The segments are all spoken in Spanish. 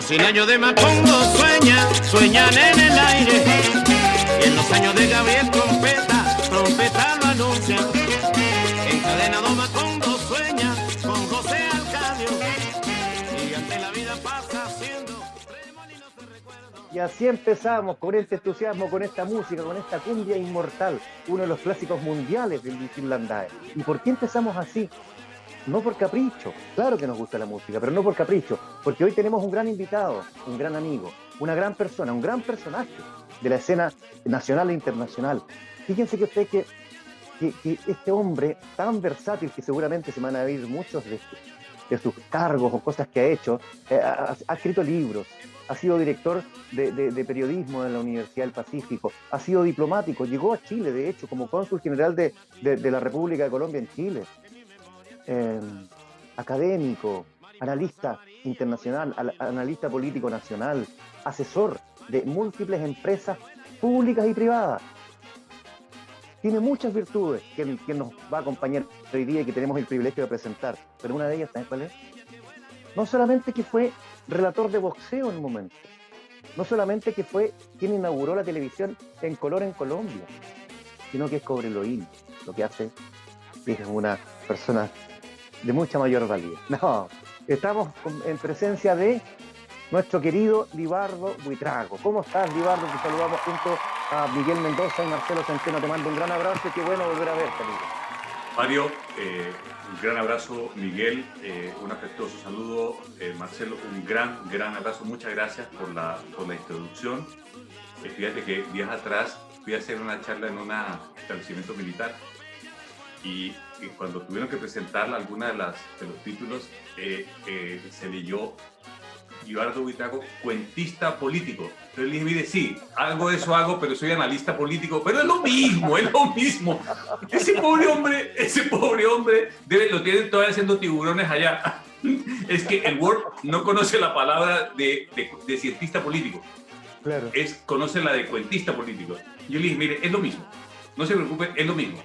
Los 100 años de Macondo sueñan en el aire. Y en los años de Gabriel trompeta lo anuncian. Encadenado Macondo sueña con José Arcadio. Y ante la vida pasa haciendo remolinos de recuerdo. Y así empezamos, con este entusiasmo, con esta música, con esta cumbia inmortal, uno de los clásicos mundiales del Finlandae. ¿Y por qué empezamos así? No por capricho, claro que nos gusta la música, pero no por capricho, porque hoy tenemos un gran invitado, un gran amigo, una gran persona, un gran personaje de la escena nacional e internacional. Fíjense que ustedes que este hombre tan versátil, que seguramente se van a ver muchos de sus cargos o cosas que ha hecho, ha escrito libros, ha sido director de periodismo en la Universidad del Pacífico, ha sido diplomático, llegó a Chile, de hecho, como cónsul general de la República de Colombia en Chile. Académico, analista internacional, analista político nacional, asesor de múltiples empresas públicas y privadas. Tiene muchas virtudes que nos va a acompañar hoy día y que tenemos el privilegio de presentar, pero una de ellas, ¿sabes cuál es? No solamente que fue relator de boxeo en un momento, no solamente que fue quien inauguró la televisión en color en Colombia, sino que es cobreloíno. Lo que hace es una persona de mucha mayor valía. No, estamos en presencia de nuestro querido Libardo Buitrago. ¿Cómo estás, Libardo? Te saludamos junto a Miguel Mendoza y Marcelo Centeno. Te mando un gran abrazo y qué bueno volver a verte, amigo. Mario, un gran abrazo, Miguel, un afectuoso saludo, Marcelo, un gran abrazo. Muchas gracias por la introducción. Fíjate que días atrás fui a hacer una charla en un establecimiento militar y cuando tuvieron que presentar alguna de los títulos, se leyó Libardo Buitrago, cuentista político. Entonces le dije, mire, sí, algo de eso hago, pero soy analista político, pero es lo mismo, es lo mismo. Ese pobre hombre, lo tienen todavía haciendo tiburones allá. Es que el Word no conoce la palabra de cientista político. Claro. Conoce la de cuentista político. Yo le dije, mire, es lo mismo. No se preocupe, es lo mismo.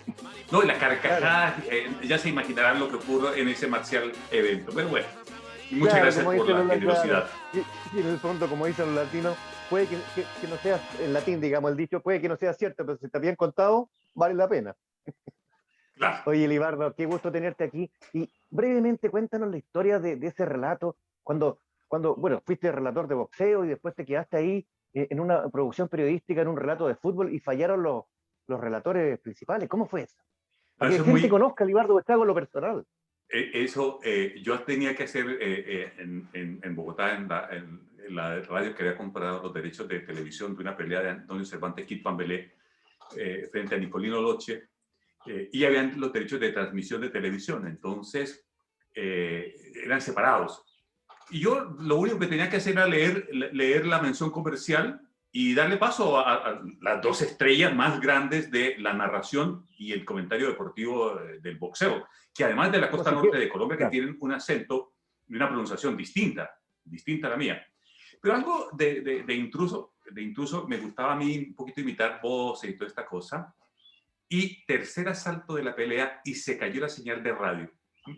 No, y las carcajadas, ya se imaginarán lo que ocurrió en ese marcial evento. Pero bueno, muchas gracias por la generosidad. Y en el fondo, como dicen los latinos, puede que no sea, en latín, digamos, el dicho, puede que no sea cierto, pero si está bien contado, vale la pena. Claro. Oye, Libardo, qué gusto tenerte aquí. Y brevemente cuéntanos la historia de ese relato, cuando, bueno, fuiste relator de boxeo y después te quedaste ahí en una producción periodística, en un relato de fútbol y fallaron los relatores principales. ¿Cómo fue eso? Para que la gente conozca a Libardo Buitrago en lo personal. Yo tenía que hacer en Bogotá, en la radio que había comprado los derechos de televisión de una pelea de Antonio Cervantes Kid Pambelé frente a Nicolino Loche, y habían los derechos de transmisión de televisión, entonces eran separados. Y yo lo único que tenía que hacer era leer la mención comercial y darle paso a las dos estrellas más grandes de la narración y el comentario deportivo del boxeo, que además de la costa norte de Colombia, que tienen un acento y una pronunciación distinta a la mía. Pero algo de intruso me gustaba a mí un poquito imitar voces y toda esta cosa. Y tercer asalto de la pelea y se cayó la señal de radio.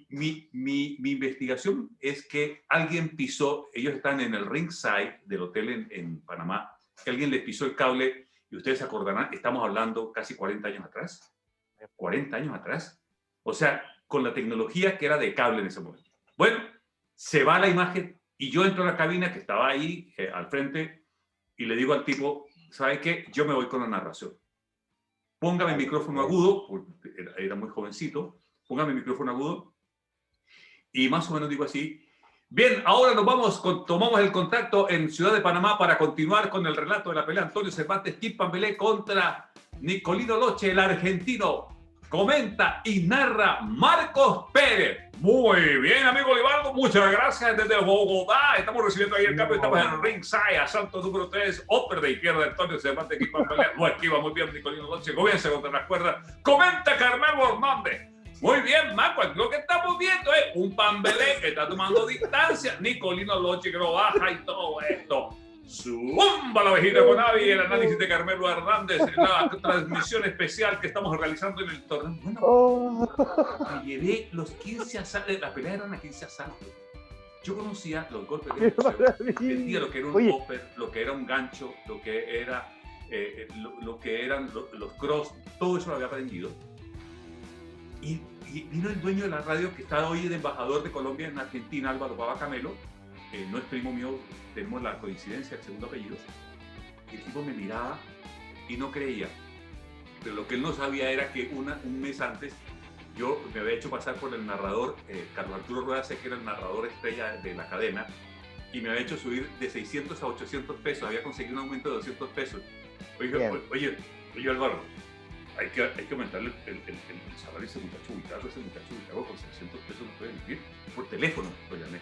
Mi investigación es que alguien pisó, ellos están en el ringside del hotel en Panamá, que alguien les pisó el cable, y ustedes se acordarán, estamos hablando casi 40 años atrás. 40 años atrás. O sea, con la tecnología que era de cable en ese momento. Bueno, se va la imagen y yo entro a la cabina que estaba ahí al frente y le digo al tipo, ¿sabe qué? Yo me voy con la narración. Póngame el micrófono agudo, era muy jovencito, póngame el micrófono agudo y más o menos digo así, bien, ahora tomamos el contacto en Ciudad de Panamá para continuar con el relato de la pelea Antonio Cervantes Kid Pambelé contra Nicolino Loche, el argentino. Comenta y narra Marcos Pérez. Muy bien, amigo Libardo, muchas gracias desde Bogotá. Estamos recibiendo ahí el cambio, estamos en el ringside, asalto número 3, upper de izquierda, Antonio Cervantes Kid Pambelé. Lo esquiva muy bien Nicolino Loche, comienza contra las cuerdas. Comenta Carmelo Hernández. Muy bien, Marco, lo que estamos viendo es un Pambelé que está tomando distancia, Nicolino Loche que lo baja y todo esto. Zumba la ovejita con Avi, el análisis de Carmelo Hernández, la transmisión especial que estamos realizando en el torneo. Bueno, me llevé los 15 asaltos, la pelea eran a 15 asaltos. Yo conocía los golpes de boxeo, entendía lo que era un upper, lo que era un gancho, lo que era lo que eran los cross, todo eso lo había aprendido. Y vino el dueño de la radio, que está hoy de embajador de Colombia en Argentina, Álvaro Baba Camelo, no es primo mío, tenemos la coincidencia, el segundo apellido, y el tipo me miraba y no creía. Pero lo que él no sabía era que un mes antes yo me había hecho pasar por el narrador, Carlos Arturo Rueda, sé que era el narrador estrella de la cadena, y me había hecho subir de 600 a 800 pesos, había conseguido un aumento de 200 pesos. Oye, Álvaro, hay que aumentarle el salario a ese muchacho Buitrago, con 600 pesos no puede vivir. Por teléfono lo llamé.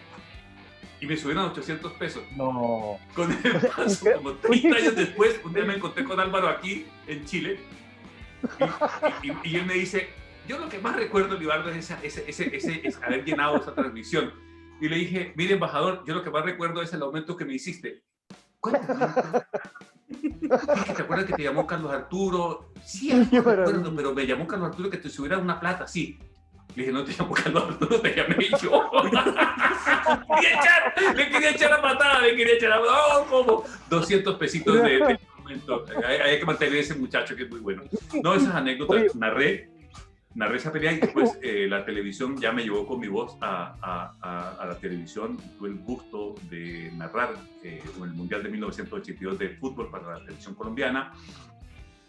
Y me subieron a 800 pesos. No. Con el paso, como 30 años después, un día me encontré con Álvaro aquí, en Chile, y él me dice, yo lo que más recuerdo, Libardo, es haber llenado esa transmisión. Y le dije, mire, embajador, yo lo que más recuerdo es el aumento que me hiciste. ¿Cuál aumento? ¿Te acuerdas que te llamó Carlos Arturo? Sí, me acuerdo, pero me llamó Carlos Arturo que te subiera una plata, sí. Le dije, no te llamó Carlos Arturo, te llamé yo. Le quería echar la patada, como 200 pesitos de aumento. Hay que mantener a ese muchacho que es muy bueno. No, esas anécdotas, narré esa pelea y después la televisión ya me llevó con mi voz a la televisión. Tuve el gusto de narrar el Mundial de 1982 de fútbol para la televisión colombiana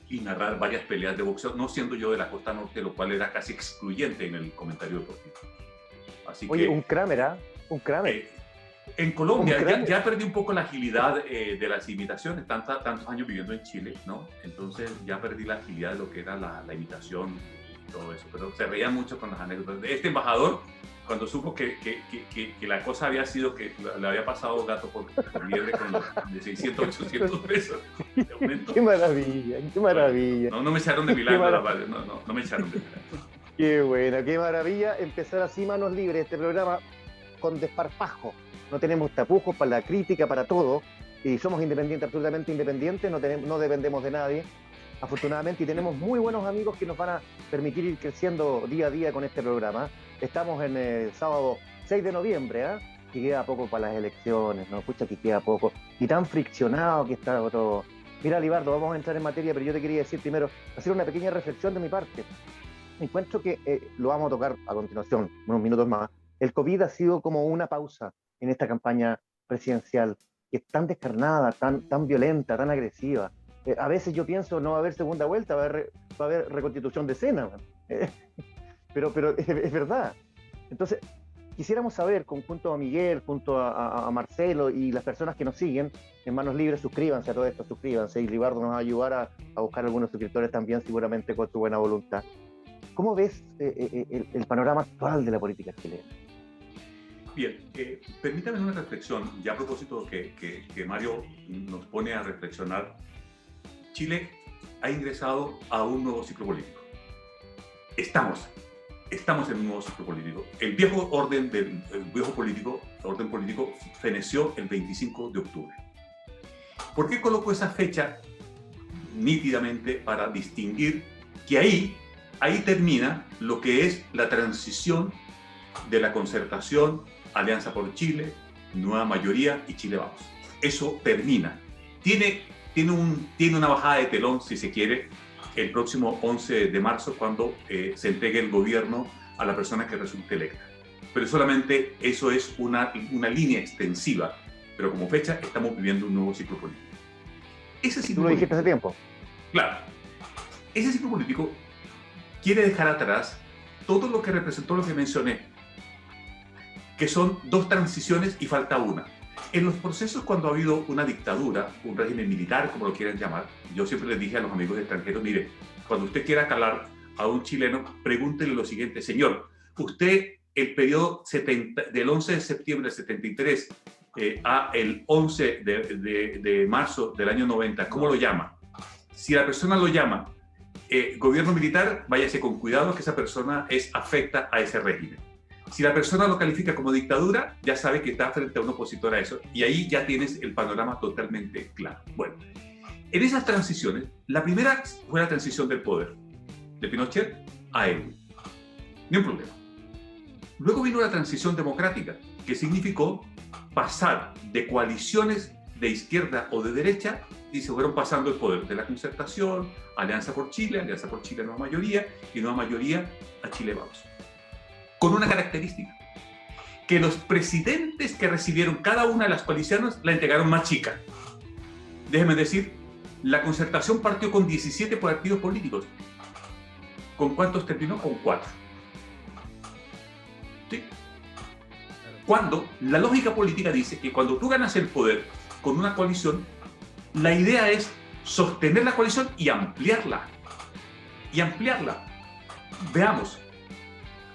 y narrar varias peleas de boxeo, no siendo yo de la costa norte, lo cual era casi excluyente en el comentario deportivo. Así Oye, que, un Kramer, ¿ah? Un Kramer. En Colombia ya perdí un poco la agilidad de las imitaciones, tantos años viviendo en Chile, ¿no? Entonces ya perdí la agilidad de lo que era la imitación y todo eso, pero se reían mucho con las anécdotas. Este embajador, cuando supo que la cosa había sido que le había pasado gato por liebre con los de 600, 800 pesos de aumento. ¡Qué maravilla! ¡Qué maravilla! No me echaron de milagro, no me echaron de milagro. ¡Qué bueno! ¡Qué maravilla! Empezar así, manos libres, este programa con desparpajo. No tenemos tapujos para la crítica, para todo, y somos independientes, absolutamente independientes, no dependemos de nadie, afortunadamente, y tenemos muy buenos amigos que nos van a permitir ir creciendo día a día con este programa. Estamos en el sábado 6 de noviembre, que queda poco para las elecciones, ¿no? Escucha que queda poco, y tan friccionado que está todo. Mira, Libardo, vamos a entrar en materia, pero yo te quería decir primero, hacer una pequeña reflexión de mi parte. Encuentro que, lo vamos a tocar a continuación, unos minutos más, el COVID ha sido como una pausa en esta campaña presidencial, que es tan descarnada, tan violenta, tan agresiva. A veces yo pienso no va a haber segunda vuelta, va a haber reconstitución de escena. Pero es verdad. Entonces, quisiéramos saber, junto a Miguel, junto a Marcelo y las personas que nos siguen, en Manos Libres, suscríbanse a todo esto, suscríbanse, y Libardo nos va a ayudar a buscar algunos suscriptores también, seguramente con su buena voluntad. ¿Cómo ves el panorama actual de la política chilena? Bien, permítame una reflexión, ya a propósito que Mario nos pone a reflexionar. Chile ha ingresado a un nuevo ciclo político. Estamos en un nuevo ciclo político. El viejo orden político feneció el 25 de octubre. ¿Por qué coloco esa fecha nítidamente? Para distinguir que ahí termina lo que es la transición de la concertación, Alianza por Chile, Nueva Mayoría y Chile Vamos. Eso termina. Tiene una bajada de telón, si se quiere, el próximo 11 de marzo, cuando se entregue el gobierno a la persona que resulte electa. Pero solamente eso es una línea extensiva, pero como fecha estamos viviendo un nuevo ciclo político. Ese ciclo ¿Tú lo dijiste hace tiempo? Claro. Ese ciclo político quiere dejar atrás todo lo que representó lo que mencioné, que son dos transiciones y falta una. En los procesos, cuando ha habido una dictadura, un régimen militar, como lo quieran llamar, yo siempre les dije a los amigos extranjeros, mire, cuando usted quiera calar a un chileno, pregúntele lo siguiente: señor, usted el periodo del 11 de septiembre del 73 a el 11 de marzo del año 90, ¿cómo lo llama? Si la persona lo llama gobierno militar, váyase con cuidado, que esa persona es afecta a ese régimen. Si la persona lo califica como dictadura, ya sabe que está frente a un opositor a eso, y ahí ya tienes el panorama totalmente claro. Bueno, en esas transiciones, la primera fue la transición del poder, de Pinochet a Evo. Ni un problema. Luego vino la transición democrática, que significó pasar de coaliciones de izquierda o de derecha y se fueron pasando el poder de la Concertación, Alianza por Chile Nueva Mayoría y Nueva Mayoría a Chile Vamos. Con una característica, que los presidentes que recibieron cada una de las coaliciones la entregaron más chica. Déjenme decir, la Concertación partió con 17 partidos políticos. ¿Con cuántos terminó? Con 4. ¿Sí? Cuando la lógica política dice que cuando tú ganas el poder con una coalición, la idea es sostener la coalición y ampliarla. Veamos,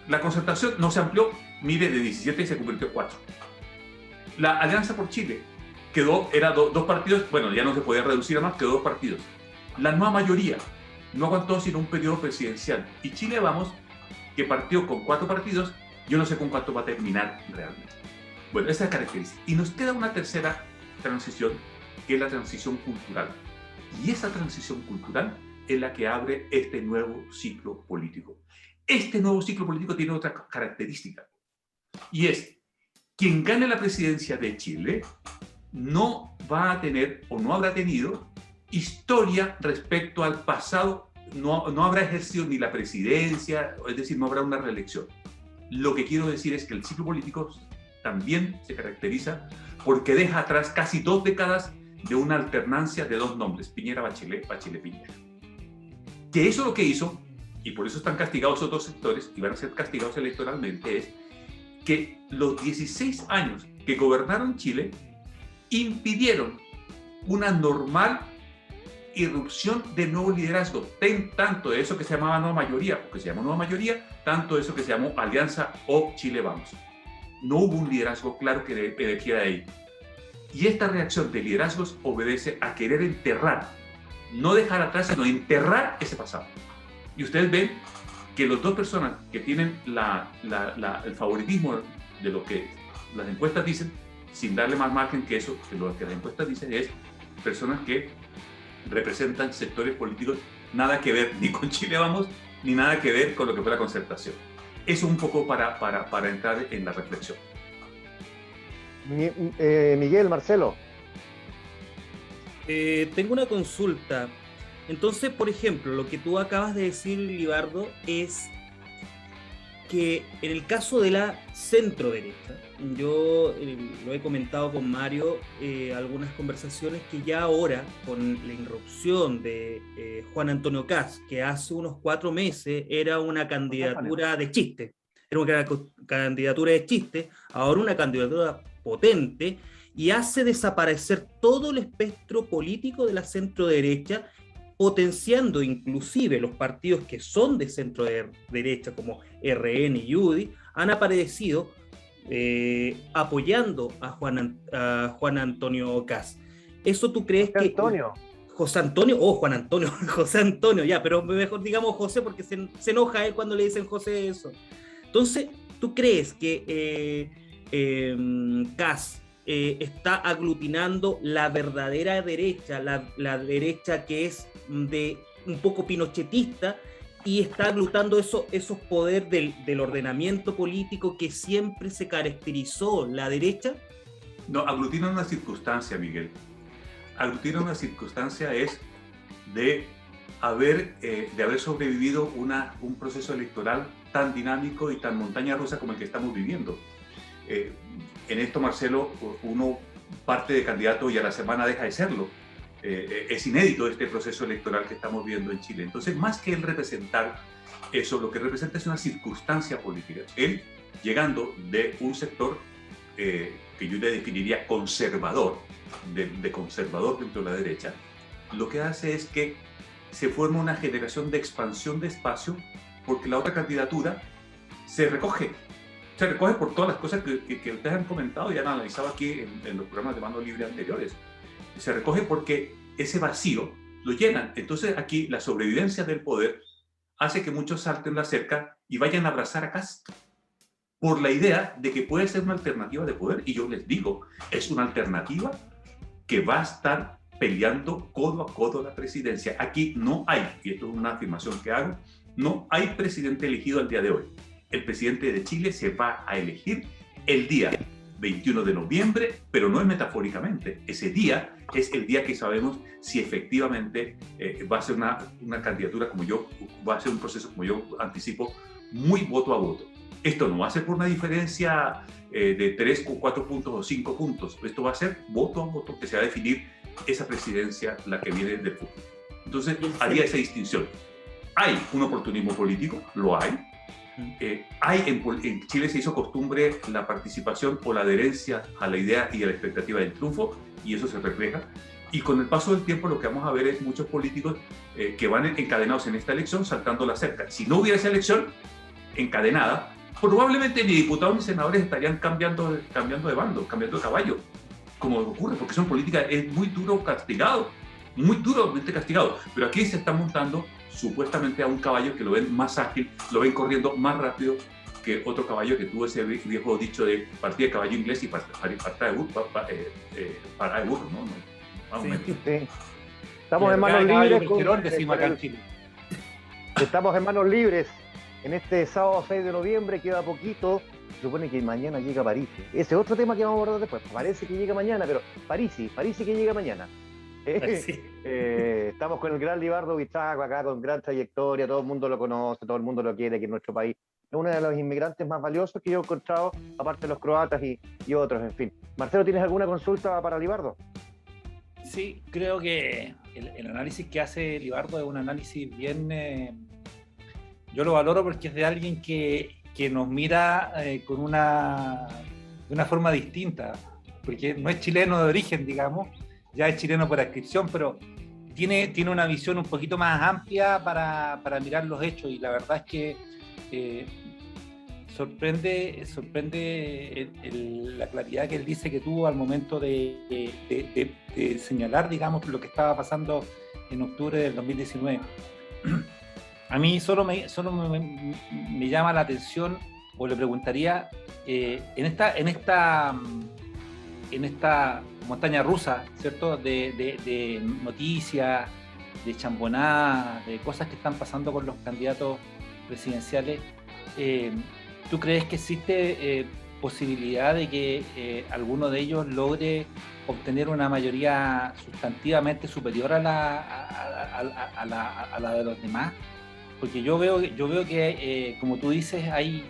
la Concertación no se amplió, mire, de 17 se convirtió en 4. La Alianza por Chile era dos partidos, bueno, ya no se podía reducir a más, quedó 2 partidos. La Nueva Mayoría no aguantó sino un periodo presidencial. Y Chile Vamos, que partió con 4 partidos, yo no sé con cuánto va a terminar realmente. Bueno, esa es la característica. Y nos queda una tercera transición, que es la transición cultural. Y esa transición cultural es la que abre este nuevo ciclo político. Este nuevo ciclo político tiene otra característica, y es, quien gane la presidencia de Chile no va a tener o no habrá tenido historia respecto al pasado, no habrá ejercido ni la presidencia, es decir, no habrá una reelección. Lo que quiero decir es que el ciclo político también se caracteriza porque deja atrás casi 2 décadas de una alternancia de 2 nombres, Piñera-Bachelet, Bachelet-Piñera. Que eso lo que hizo, y por eso están castigados otros sectores y van a ser castigados electoralmente, es que los 16 años que gobernaron Chile impidieron una normal irrupción de nuevo liderazgo, tanto de eso que se llamaba Nueva Mayoría, o que se llamó Nueva Mayoría, tanto de eso que se llamó Alianza o Chile Vamos. No hubo un liderazgo claro que emergiera de ahí. Y esta reacción de liderazgos obedece a querer enterrar, no dejar atrás, sino enterrar ese pasado. Y ustedes ven que las 2 personas que tienen el favoritismo de lo que las encuestas dicen, sin darle más margen que eso, que lo que las encuestas dicen es personas que representan sectores políticos nada que ver ni con Chile Vamos, ni nada que ver con lo que fue la Concertación. Eso un poco para entrar en la reflexión. Miguel, Marcelo. Tengo una consulta. Entonces, por ejemplo, lo que tú acabas de decir, Libardo, es que en el caso de la centro-derecha, yo lo he comentado con Mario, algunas conversaciones, que ya ahora, con la irrupción de Juan Antonio Kast, que hace unos 4 meses era una candidatura de chiste, ahora una candidatura potente, y hace desaparecer todo el espectro político de la centro-derecha, potenciando inclusive los partidos que son de centro-derecha, como RN y UDI, han aparecido apoyando a Juan Antonio Kast. ¿Eso tú crees que... José Antonio, ya, pero mejor digamos José, porque se enoja él cuando le dicen José eso. Entonces, ¿tú crees que Kast está aglutinando la verdadera derecha, la derecha que es de un poco pinochetista, y está aglutinando esos poderes del ordenamiento político que siempre se caracterizó la derecha? No, aglutina una circunstancia, Miguel. Aglutina una circunstancia es de haber sobrevivido un proceso electoral tan dinámico y tan montaña rusa como el que estamos viviendo. En esto, Marcelo, uno parte de candidato y a la semana deja de serlo. Es inédito este proceso electoral que estamos viendo en Chile. Entonces, más que él representar eso, lo que representa es una circunstancia política. Él, llegando de un sector que yo le definiría conservador, de conservador dentro de la derecha, lo que hace es que se forma una generación de expansión de espacio, porque la otra candidatura se recoge por todas las cosas que ustedes han comentado y han analizado aquí en los programas de Mano Libre anteriores. Se recoge porque ese vacío lo llenan. Entonces aquí la sobrevivencia del poder hace que muchos salten la cerca y vayan a abrazar a Kast por la idea de que puede ser una alternativa de poder. Y yo les digo, es una alternativa que va a estar peleando codo a codo la presidencia. Aquí no hay, y esto es una afirmación que hago, no hay presidente elegido al día de hoy. El presidente de Chile se va a elegir el día 21 de noviembre, pero no es metafóricamente. Ese día es el día que sabemos si efectivamente va a ser una candidatura va a ser un proceso, como yo anticipo, muy voto a voto. Esto no va a ser por una diferencia de 3 o 4 puntos o 5 puntos. Esto va a ser voto a voto, que se va a definir esa presidencia, la que viene del futuro. Entonces, haría esa distinción. ¿Hay un oportunismo político? Lo hay. En Chile se hizo costumbre la participación o la adherencia a la idea y a la expectativa del triunfo, y eso se refleja. Y con el paso del tiempo lo que vamos a ver es muchos políticos que van encadenados en esta elección saltando la cerca. Si no hubiera esa elección encadenada, probablemente ni diputados ni senadores estarían cambiando de bando, cambiando de caballo, como ocurre, porque son políticas, es muy duro castigado, muy duramente castigado. Pero aquí se está montando supuestamente a un caballo que lo ven más ágil, lo ven corriendo más rápido que otro caballo que tuvo ese viejo dicho de partida de caballo inglés y para de burro, ¿no? Más o menos. Sí. Estamos en manos libres. Decimos acá en Chile. Estamos en manos libres. En este sábado 6 de noviembre queda poquito. Se supone que mañana llega París. Ese es otro tema que vamos a abordar después. Parece que llega mañana, pero París que llega mañana. Sí. Estamos con el gran Libardo Bichaco acá, con gran trayectoria, todo el mundo lo conoce, todo el mundo lo quiere aquí en nuestro país. Es uno de los inmigrantes más valiosos que yo he encontrado, aparte de los croatas y otros, en fin. Marcelo, ¿tienes alguna consulta para Libardo? Sí, creo que el análisis que hace Libardo es un análisis bien... yo lo valoro porque es de alguien que nos mira de una forma distinta, porque no es chileno de origen, digamos, ya es chileno por adscripción, pero tiene una visión un poquito más amplia para mirar los hechos, y la verdad es que sorprende la claridad que él dice que tuvo al momento de señalar, digamos, lo que estaba pasando en octubre del 2019. A mí solo me llama la atención, o le preguntaría, en esta montaña rusa, ¿cierto?, de noticias, de chambonadas, de cosas que están pasando con los candidatos presidenciales, ¿tú crees que existe posibilidad de que alguno de ellos logre obtener una mayoría sustantivamente superior a la de los demás? Porque yo veo que, como tú dices, hay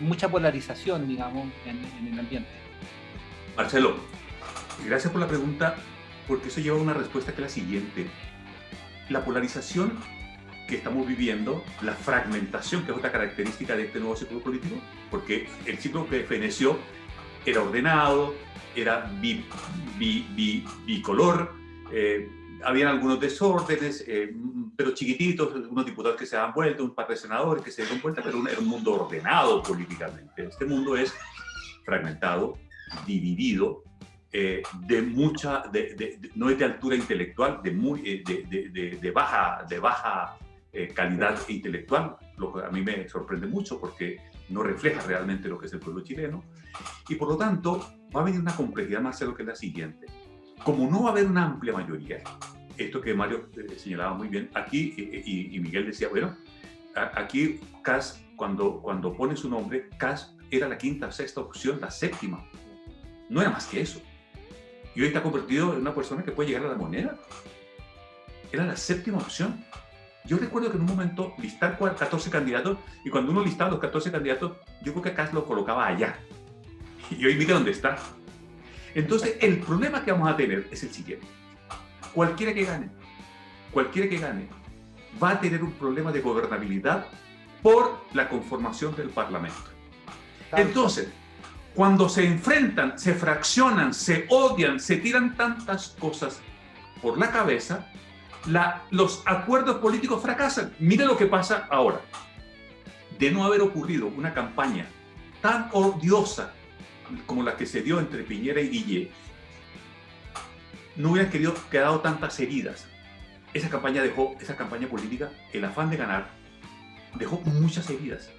mucha polarización, digamos, en el ambiente. Marcelo, gracias por la pregunta, porque eso lleva a una respuesta que es la siguiente. La polarización que estamos viviendo, la fragmentación, que es otra característica de este nuevo ciclo político, porque el ciclo que feneció era ordenado, era bicolor, habían algunos desórdenes, pero chiquititos, algunos diputados que se dan vuelta, un par de senadores que se dieron vuelta, pero era un mundo ordenado políticamente. Este mundo es fragmentado, dividido, no es de altura intelectual, de baja calidad intelectual, lo que a mí me sorprende mucho porque no refleja realmente lo que es el pueblo chileno, y por lo tanto va a venir una complejidad, Marcelo, que es la siguiente. Como no va a haber una amplia mayoría, esto que Mario señalaba muy bien aquí, y Miguel decía, bueno, aquí Kast, cuando pone su nombre, Kast era la quinta, sexta opción, la séptima, no era más que eso, y hoy está convertido en una persona que puede llegar a la moneda. Era la séptima opción. Yo recuerdo que en un momento listar 14 candidatos, y cuando uno listaba los 14 candidatos, yo creo que Kast lo colocaba allá, y hoy mira dónde está. Entonces, el problema que vamos a tener es el siguiente. Cualquiera que gane, va a tener un problema de gobernabilidad por la conformación del Parlamento. Entonces, cuando se enfrentan, se fraccionan, se odian, se tiran tantas cosas por la cabeza, los acuerdos políticos fracasan. Mire lo que pasa ahora. De no haber ocurrido una campaña tan odiosa como la que se dio entre Piñera y Guille, no hubieran quedado tantas heridas. Esa campaña política, el afán de ganar, dejó muchas heridas,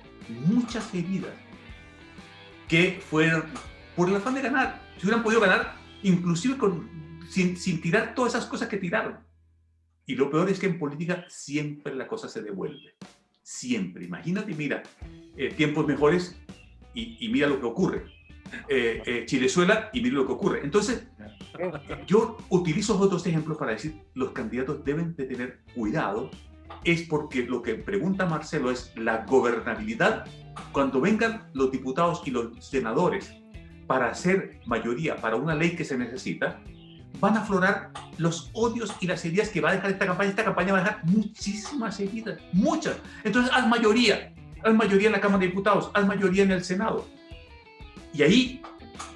que fueron por el afán de ganar. Si hubieran podido ganar, inclusive sin tirar todas esas cosas que tiraron. Y lo peor es que en política siempre la cosa se devuelve. Siempre. Imagínate, mira, tiempos mejores y mira lo que ocurre. Chilezuela y mire lo que ocurre. Entonces, yo utilizo otros ejemplos para decir los candidatos deben de tener cuidado, es porque lo que pregunta Marcelo es la gobernabilidad. Cuando vengan los diputados y los senadores para hacer mayoría para una ley que se necesita, van a aflorar los odios y las heridas que va a dejar esta campaña. Esta campaña va a dejar muchísimas heridas, muchas. Entonces, haz mayoría en la Cámara de Diputados, haz mayoría en el Senado. Y ahí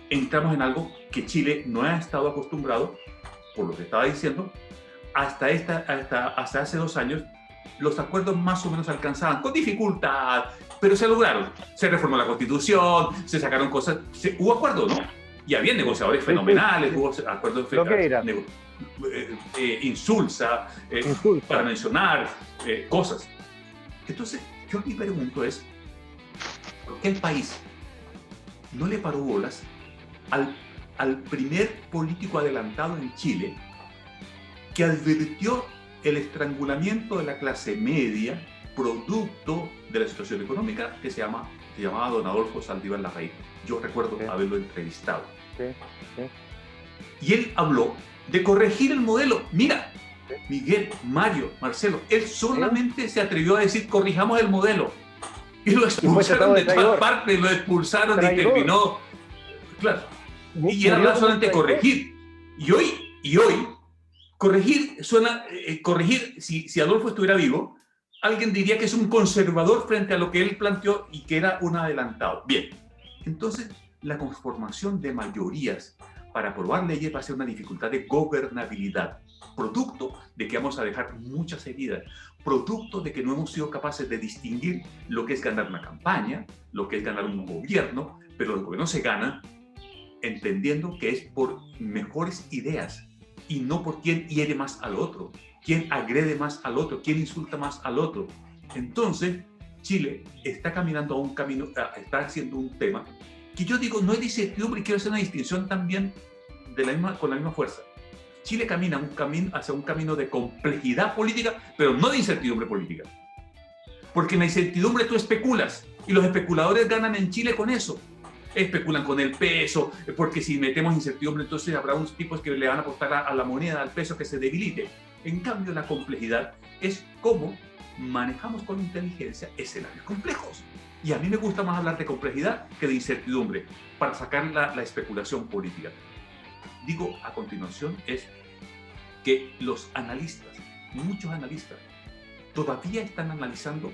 entramos en algo que Chile no ha estado acostumbrado, por lo que estaba diciendo, hasta hace 2 años, los acuerdos más o menos alcanzaban, con dificultad, pero se lograron. Se reformó la Constitución, se sacaron cosas, hubo acuerdos, ¿no? Y había negociadores fenomenales, hubo acuerdos Insulsa, para mencionar cosas. Entonces, yo mi pregunto es, ¿por qué el país no le paró bolas al primer político adelantado en Chile que advirtió el estrangulamiento de la clase media producto de la situación económica que se llamaba don Adolfo Saldívar Larraín? Yo recuerdo haberlo entrevistado. Y él habló de corregir el modelo. Mira, Miguel, Mario, Marcelo, él solamente se atrevió a decir corrijamos el modelo. Y lo expulsaron de todas partes, lo expulsaron y terminó. Claro. Y era solamente corregir. Y hoy corregir suena, corregir, si Adolfo estuviera vivo, alguien diría que es un conservador frente a lo que él planteó y que era un adelantado. Bien, entonces la conformación de mayorías para aprobar leyes va a ser una dificultad de gobernabilidad, producto de que vamos a dejar muchas heridas, producto de que no hemos sido capaces de distinguir lo que es ganar una campaña, lo que es ganar un gobierno, pero el gobierno se gana entendiendo que es por mejores ideas y no por quién hiere más al otro, quién agrede más al otro, quién insulta más al otro. Entonces, Chile está caminando a un camino, está haciendo un tema que yo digo no es de incertidumbre, y quiero hacer una distinción también con la misma fuerza. Chile camina hacia un camino de complejidad política, pero no de incertidumbre política. Porque en la incertidumbre tú especulas, y los especuladores ganan en Chile con eso. Especulan con el peso, porque si metemos incertidumbre, entonces habrá unos tipos que le van a apostar a la moneda, al peso, que se debilite. En cambio, la complejidad es cómo manejamos con inteligencia escenarios complejos. Y a mí me gusta más hablar de complejidad que de incertidumbre, para sacar la especulación política. Digo a continuación es que los analistas, muchos analistas, todavía están analizando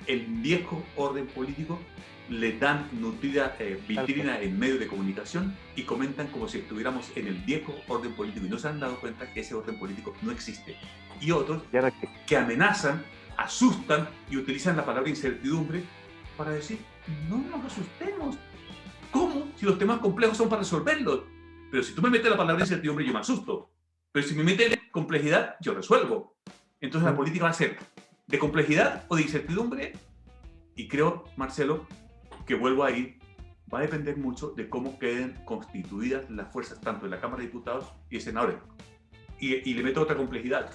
el viejo orden político, le dan nutrida vitrina en medios de comunicación y comentan como si estuviéramos en el viejo orden político y no se han dado cuenta que ese orden político no existe. Y otros que amenazan, asustan y utilizan la palabra incertidumbre para decir, no nos asustemos. ¿Cómo? Si los temas complejos son para resolverlos. Pero si tú me metes la palabra incertidumbre, yo me asusto. Pero si me metes complejidad, yo resuelvo. Entonces la política va a ser de complejidad o de incertidumbre. Y creo, Marcelo, que vuelvo a ir, va a depender mucho de cómo queden constituidas las fuerzas tanto en la Cámara de Diputados y de Senadores. Y le meto otra complejidad.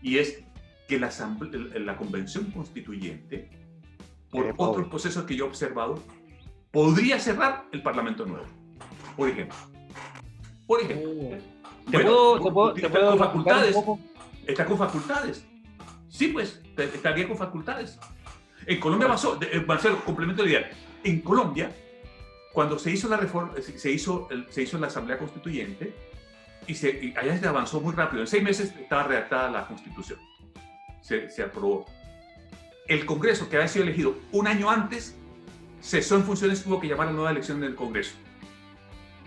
Y es que la Convención Constituyente, por otros procesos que yo he observado, podría cerrar el Parlamento nuevo. Por ejemplo. ¿Te puedo facultades. Está con facultades. Sí, pues, estaría con facultades. En Colombia pasó, Marcelo, complemento la idea. En Colombia, cuando se hizo la reforma, se hizo la Asamblea Constituyente, y allá se avanzó muy rápido. En 6 meses estaba redactada la Constitución. Se aprobó. El Congreso, que había sido elegido un año antes, cesó en funciones, tuvo que llamar a nueva elección del Congreso.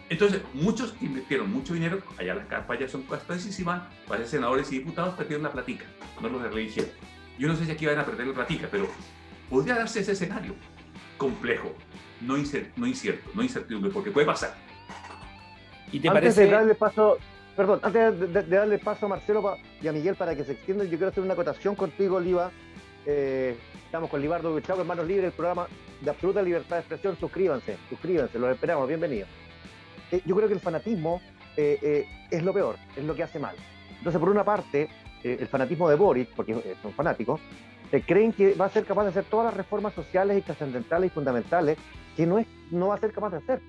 Entonces, muchos invirtieron mucho dinero, allá las campañas son costosísimas, para senadores y diputados perdieron la platica, no los reeligieron. Yo no sé si aquí van a perder la platica, pero podría darse ese escenario complejo, no incierto, no incertidumbre, porque puede pasar. ¿Y te antes parece? de darle paso, perdón, antes de darle paso a Marcelo y a Miguel para que se extiendan, yo quiero hacer una acotación contigo, Liva. Estamos con Libardo Buitrago, Hermanos Libres, el programa de absoluta libertad de expresión. Suscríbanse, los esperamos, bienvenidos. Yo creo que el fanatismo es lo peor, es lo que hace mal. Entonces, por una parte, el fanatismo de Boric, porque son fanáticos, creen que va a ser capaz de hacer todas las reformas sociales y trascendentales y fundamentales que no va a ser capaz de hacer.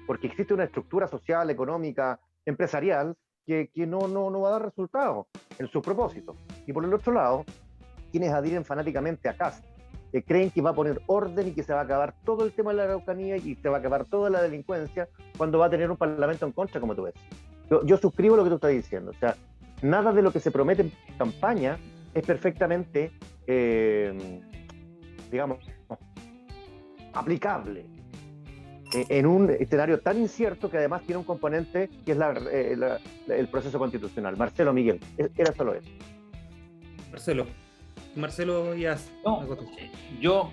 porque existe una estructura social, económica, empresarial, que no va a dar resultados en sus propósitos. Y por el otro lado, quienes adhieren fanáticamente a Kast, creen que va a poner orden y que se va a acabar todo el tema de la Araucanía y se va a acabar toda la delincuencia cuando va a tener un parlamento en contra, como tú ves. Yo suscribo lo que tú estás diciendo. O sea, nada de lo que se promete en campaña es perfectamente, digamos, aplicable en un escenario tan incierto que además tiene un componente que es el proceso constitucional. Marcelo, Miguel, era solo eso. Marcelo Díaz. No, yo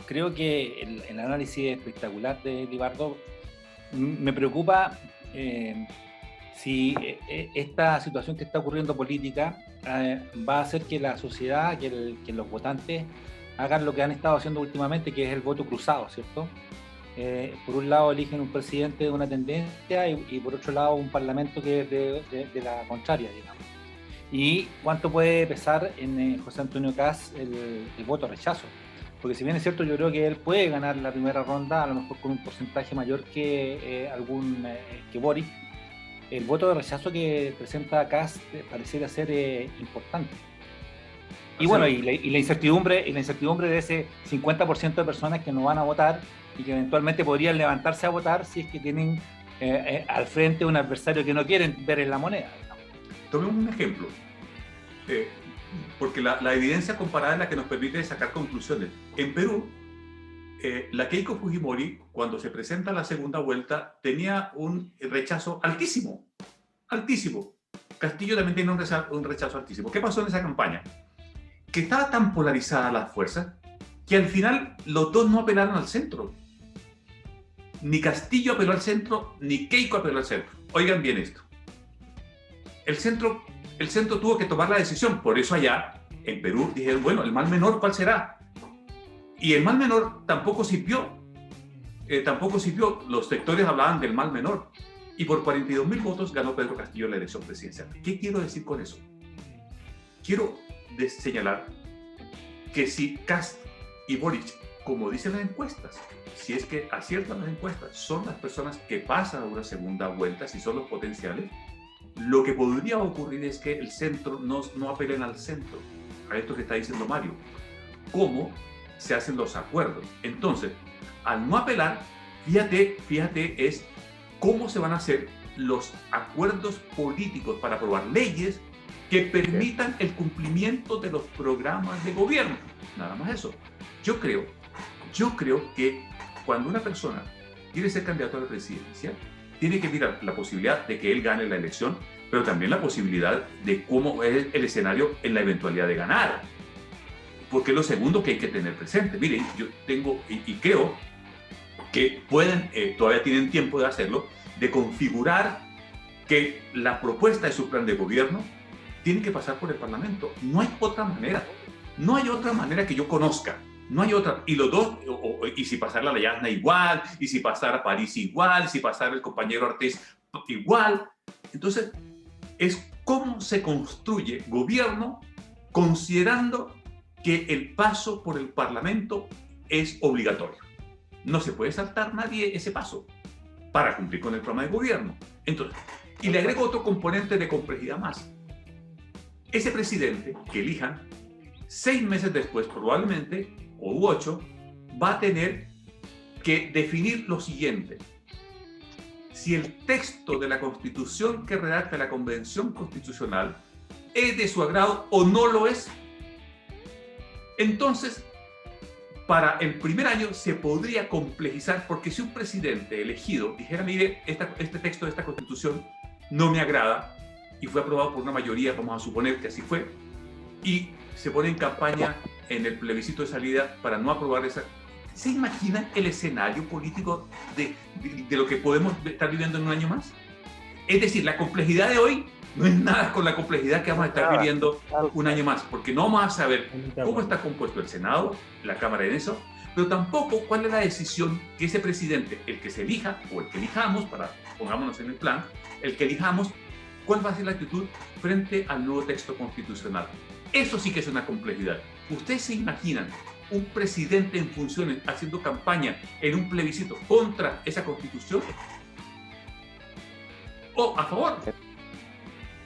creo que el análisis espectacular de Libardo me preocupa si esta situación que está ocurriendo política va a hacer que la sociedad, que los votantes hagan lo que han estado haciendo últimamente, que es el voto cruzado, ¿cierto? Por un lado eligen un presidente de una tendencia y por otro lado un parlamento que es de la contraria, digamos. ¿Y cuánto puede pesar en José Antonio Kast el voto rechazo? Porque si bien es cierto, yo creo que él puede ganar la primera ronda, a lo mejor con un porcentaje mayor que que Boric. El voto de rechazo que presenta Kast pareciera ser importante. Y bueno, y la incertidumbre de ese 50% de personas que no van a votar y que eventualmente podrían levantarse a votar si es que tienen al frente un adversario que no quieren ver en la moneda. Tomemos un ejemplo, porque la evidencia comparada es la que nos permite sacar conclusiones. En Perú, la Keiko Fujimori, cuando se presenta a la segunda vuelta, tenía un rechazo altísimo, altísimo. Castillo también tiene un rechazo altísimo. ¿Qué pasó en esa campaña? Que estaba tan polarizada las fuerzas que al final los dos no apelaron al centro. Ni Castillo apeló al centro, ni Keiko apeló al centro. Oigan bien esto. El centro tuvo que tomar la decisión, por eso allá en Perú dijeron, bueno, el mal menor, ¿cuál será? Y el mal menor tampoco sirvió, los sectores hablaban del mal menor, y por 42.000 votos ganó Pedro Castillo la elección presidencial. ¿Qué quiero decir con eso? Quiero señalar que si Kast y Boric, como dicen las encuestas, si es que aciertan las encuestas, son las personas que pasan a una segunda vuelta, si son los potenciales, lo que podría ocurrir es que el centro no apelen al centro, a esto que está diciendo Mario. ¿Cómo se hacen los acuerdos? Entonces, al no apelar, fíjate es cómo se van a hacer los acuerdos políticos para aprobar leyes que permitan el cumplimiento de los programas de gobierno. Nada más eso. Yo creo que cuando una persona quiere ser candidato a la presidencia, tiene que mirar la posibilidad de que él gane la elección, pero también la posibilidad de cómo es el escenario en la eventualidad de ganar. Porque es lo segundo que hay que tener presente. Miren, yo tengo y creo que todavía tienen tiempo de hacerlo, de configurar que la propuesta de su plan de gobierno tiene que pasar por el Parlamento. No hay otra manera. No hay otra manera que yo conozca. No hay otra. Y los dos, y si pasara la Yasna igual, y si pasara París igual, si pasara el compañero Artés igual. Entonces, es cómo se construye gobierno considerando que el paso por el Parlamento es obligatorio. No se puede saltar nadie ese paso para cumplir con el programa de gobierno. Entonces, y le agrego otro componente de complejidad más. Ese presidente que elijan, 6 meses después probablemente, o 8, va a tener que definir lo siguiente. Si el texto de la Constitución que redacta la Convención Constitucional es de su agrado o no lo es. Entonces, para el primer año se podría complejizar, porque si un presidente elegido dijera, mire, este texto de esta Constitución no me agrada, y fue aprobado por una mayoría, vamos a suponer que así fue, y se pone en campaña en el plebiscito de salida para no aprobar esa. ¿Se imaginan el escenario político de lo que podemos estar viviendo en un año más? Es decir, la complejidad de hoy no es nada con la complejidad que vamos a estar viviendo un año más, porque no vamos a saber cómo está compuesto el Senado, la Cámara en eso, pero tampoco cuál es la decisión que ese presidente, el que se elija o el que elijamos, pongámonos en el plan, el que elijamos, cuál va a ser la actitud frente al nuevo texto constitucional. Eso sí que es una complejidad. ¿Ustedes se imaginan un presidente en funciones haciendo campaña en un plebiscito contra esa constitución o a favor.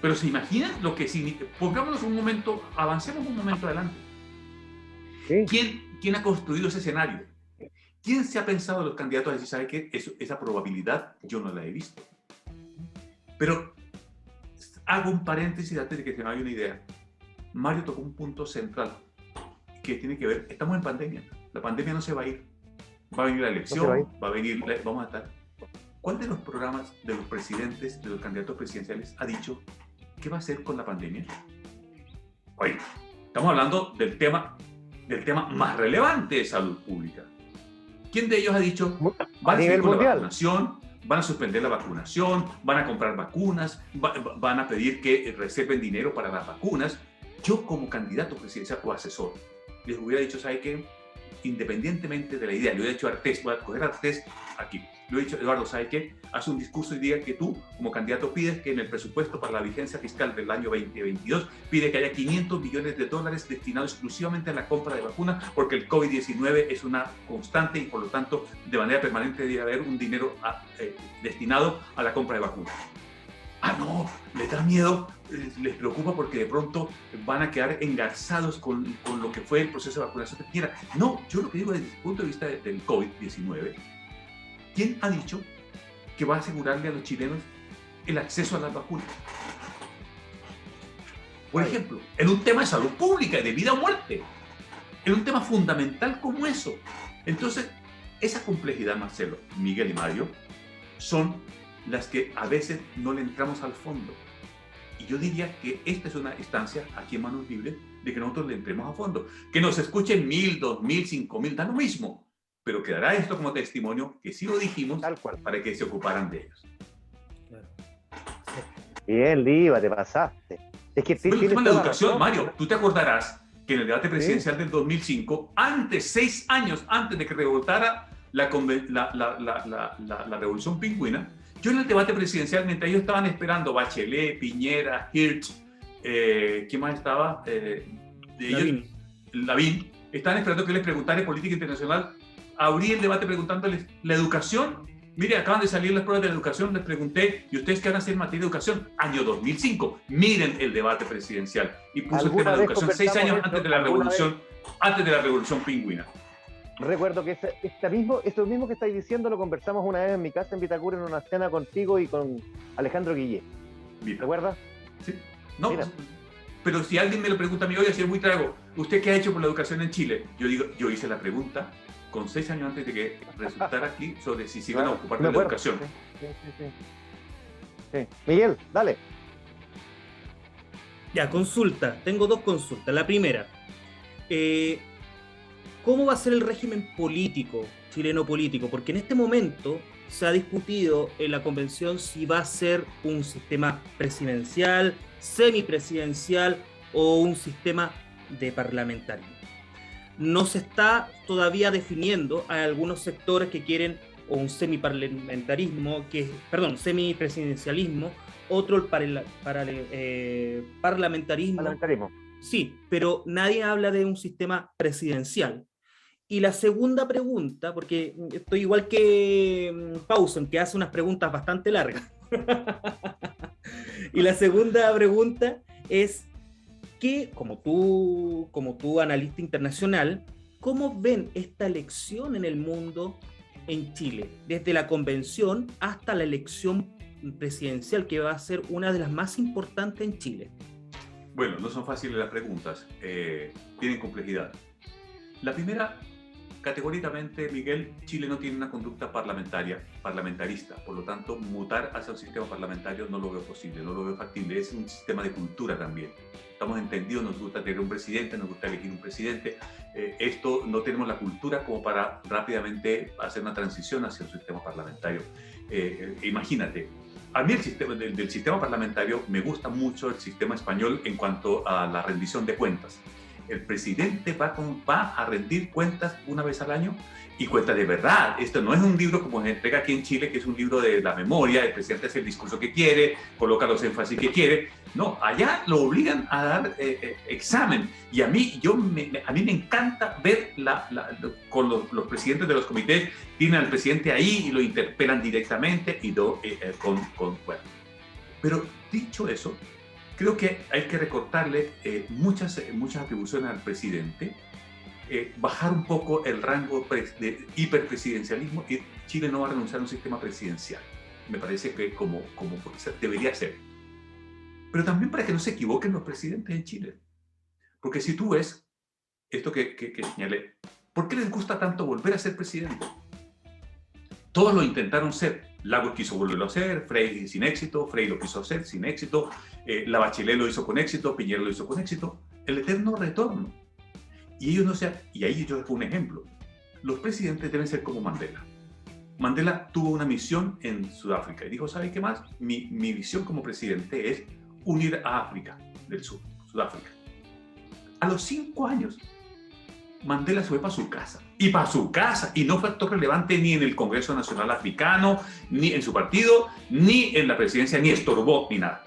Pero se imaginan lo que significa. Pongámonos un momento, avancemos un momento adelante. Sí. ¿Quién ha construido ese escenario? ¿Quién se ha pensado de los candidatos a decir, sabe qué? Esa probabilidad yo no la he visto? Pero hago un paréntesis antes de que se me vaya una idea. Mario tocó un punto central que tiene que ver, estamos en pandemia, la pandemia no se va a ir, va a venir la elección, va a venir, vamos a estar. ¿Cuál de los programas de los presidentes, de los candidatos presidenciales ha dicho qué va a hacer con la pandemia? Oye, estamos hablando del tema más relevante de salud pública. ¿Quién de ellos ha dicho van a seguir con la vacunación, van a suspender la vacunación, van a comprar vacunas, van a pedir que reserven dinero para las vacunas? Yo como candidato presidencial o asesor les hubiera dicho, ¿sabe qué? Independientemente de la idea, le hubiera dicho a Artés, voy a coger a Artés aquí, le he dicho, Eduardo, ¿sabe qué? Haz un discurso y diga que tú, como candidato, pides que en el presupuesto para la vigencia fiscal del año 2022, pide que haya $500 millones destinados exclusivamente a la compra de vacunas, porque el COVID-19 es una constante y por lo tanto, de manera permanente debe haber un dinero destinado a la compra de vacunas. Ah, no, les da miedo, les preocupa porque de pronto van a quedar engarzados con lo que fue el proceso de vacunación. No, yo lo que digo desde el punto de vista del COVID-19, ¿quién ha dicho que va a asegurarle a los chilenos el acceso a las vacunas? Por ejemplo, en un tema de salud pública, de vida o muerte, en un tema fundamental como eso. Entonces, esa complejidad, Marcelo, Miguel y Mario, son las que a veces no le entramos al fondo. Y yo diría que esta es una instancia aquí en Manos Libres de que nosotros le entremos a fondo. Que nos escuchen 1.000, 2.000, 5.000, da lo mismo. Pero quedará esto como testimonio que sí lo dijimos para que se ocuparan de ellos. Bien, Liva, te pasaste. Es que el tema de la educación, Mario, tú te acordarás que en el debate presidencial del 2005, 6 años antes de que rebotara la revolución pingüina, yo en el debate presidencial, mientras ellos estaban esperando Bachelet, Piñera, Hirsch, ¿quién más estaba? Lavín, estaban esperando que les preguntara en política internacional. Abrí el debate preguntándoles, ¿la educación? Mire, acaban de salir las pruebas de la educación, les pregunté, ¿y ustedes qué van a hacer en materia de educación? Año 2005, miren el debate presidencial. Y puso el tema de educación 6 años antes de la revolución pingüina. Recuerdo que esto mismo que estáis diciendo lo conversamos una vez en mi casa en Vitacura en una cena contigo y con Alejandro Guillé. ¿Recuerdas? Sí. No, pero si alguien me lo pregunta a mí, oye, si es muy trago, ¿usted qué ha hecho por la educación en Chile? Yo digo, yo hice la pregunta con 6 años antes de que resultara aquí sobre si se iban a ocupar de la educación. Sí. Miguel, dale. Ya, consulta. Tengo 2 consultas. La primera, ¿cómo va a ser el régimen político, chileno político? Porque en este momento se ha discutido en la convención si va a ser un sistema presidencial, semipresidencial o un sistema de parlamentarismo. No se está todavía definiendo. Hay algunos sectores que quieren o un semiparlamentarismo, semipresidencialismo, otro el parlamentarismo. Sí, pero nadie habla de un sistema presidencial. Y la segunda pregunta, porque estoy igual que Pauson, que hace unas preguntas bastante largas. Y la segunda pregunta es que, como tú analista internacional, ¿cómo ven esta elección en el mundo, en Chile? Desde la convención hasta la elección presidencial, que va a ser una de las más importantes en Chile. Bueno, no son fáciles las preguntas, tienen complejidad. La primera, categóricamente, Miguel, Chile no tiene una conducta parlamentarista, por lo tanto, mutar hacia un sistema parlamentario no lo veo posible, no lo veo factible, es un sistema de cultura también. Estamos entendidos, nos gusta tener un presidente, nos gusta elegir un presidente, esto no tenemos la cultura como para rápidamente hacer una transición hacia un sistema parlamentario. Imagínate, a mí el sistema del sistema parlamentario me gusta mucho el sistema español en cuanto a la rendición de cuentas. el presidente va a rendir cuentas una vez al año y cuentas de verdad. Esto no es un libro como se entrega aquí en Chile, que es un libro de la memoria, el presidente hace el discurso que quiere, coloca los énfasis que quiere. No, allá lo obligan a dar examen. Y a mí me encanta ver con los presidentes de los comités, tienen al presidente ahí y lo interpelan directamente y bueno. Pero dicho eso, creo que hay que recortarle muchas atribuciones al presidente, bajar un poco el rango de hiperpresidencialismo, y Chile no va a renunciar a un sistema presidencial. Me parece que como debería ser. Pero también para que no se equivoquen los presidentes en Chile. Porque si tú ves esto que señalé, ¿por qué les gusta tanto volver a ser presidente? Todos lo intentaron ser. Lagos quiso volverlo a hacer, Frei sin éxito, Frei lo quiso hacer sin éxito, la Bachelet lo hizo con éxito, Piñera lo hizo con éxito. El eterno retorno. Y ahí yo dejo un ejemplo. Los presidentes deben ser como Mandela. Mandela tuvo una misión en Sudáfrica y dijo, ¿sabe qué más? Mi visión como presidente es unir a África del Sur, Sudáfrica. A los 5 años, Mandela se fue para su casa. Y no fue actor relevante ni en el Congreso Nacional Africano, ni en su partido, ni en la presidencia, ni estorbó, ni nada.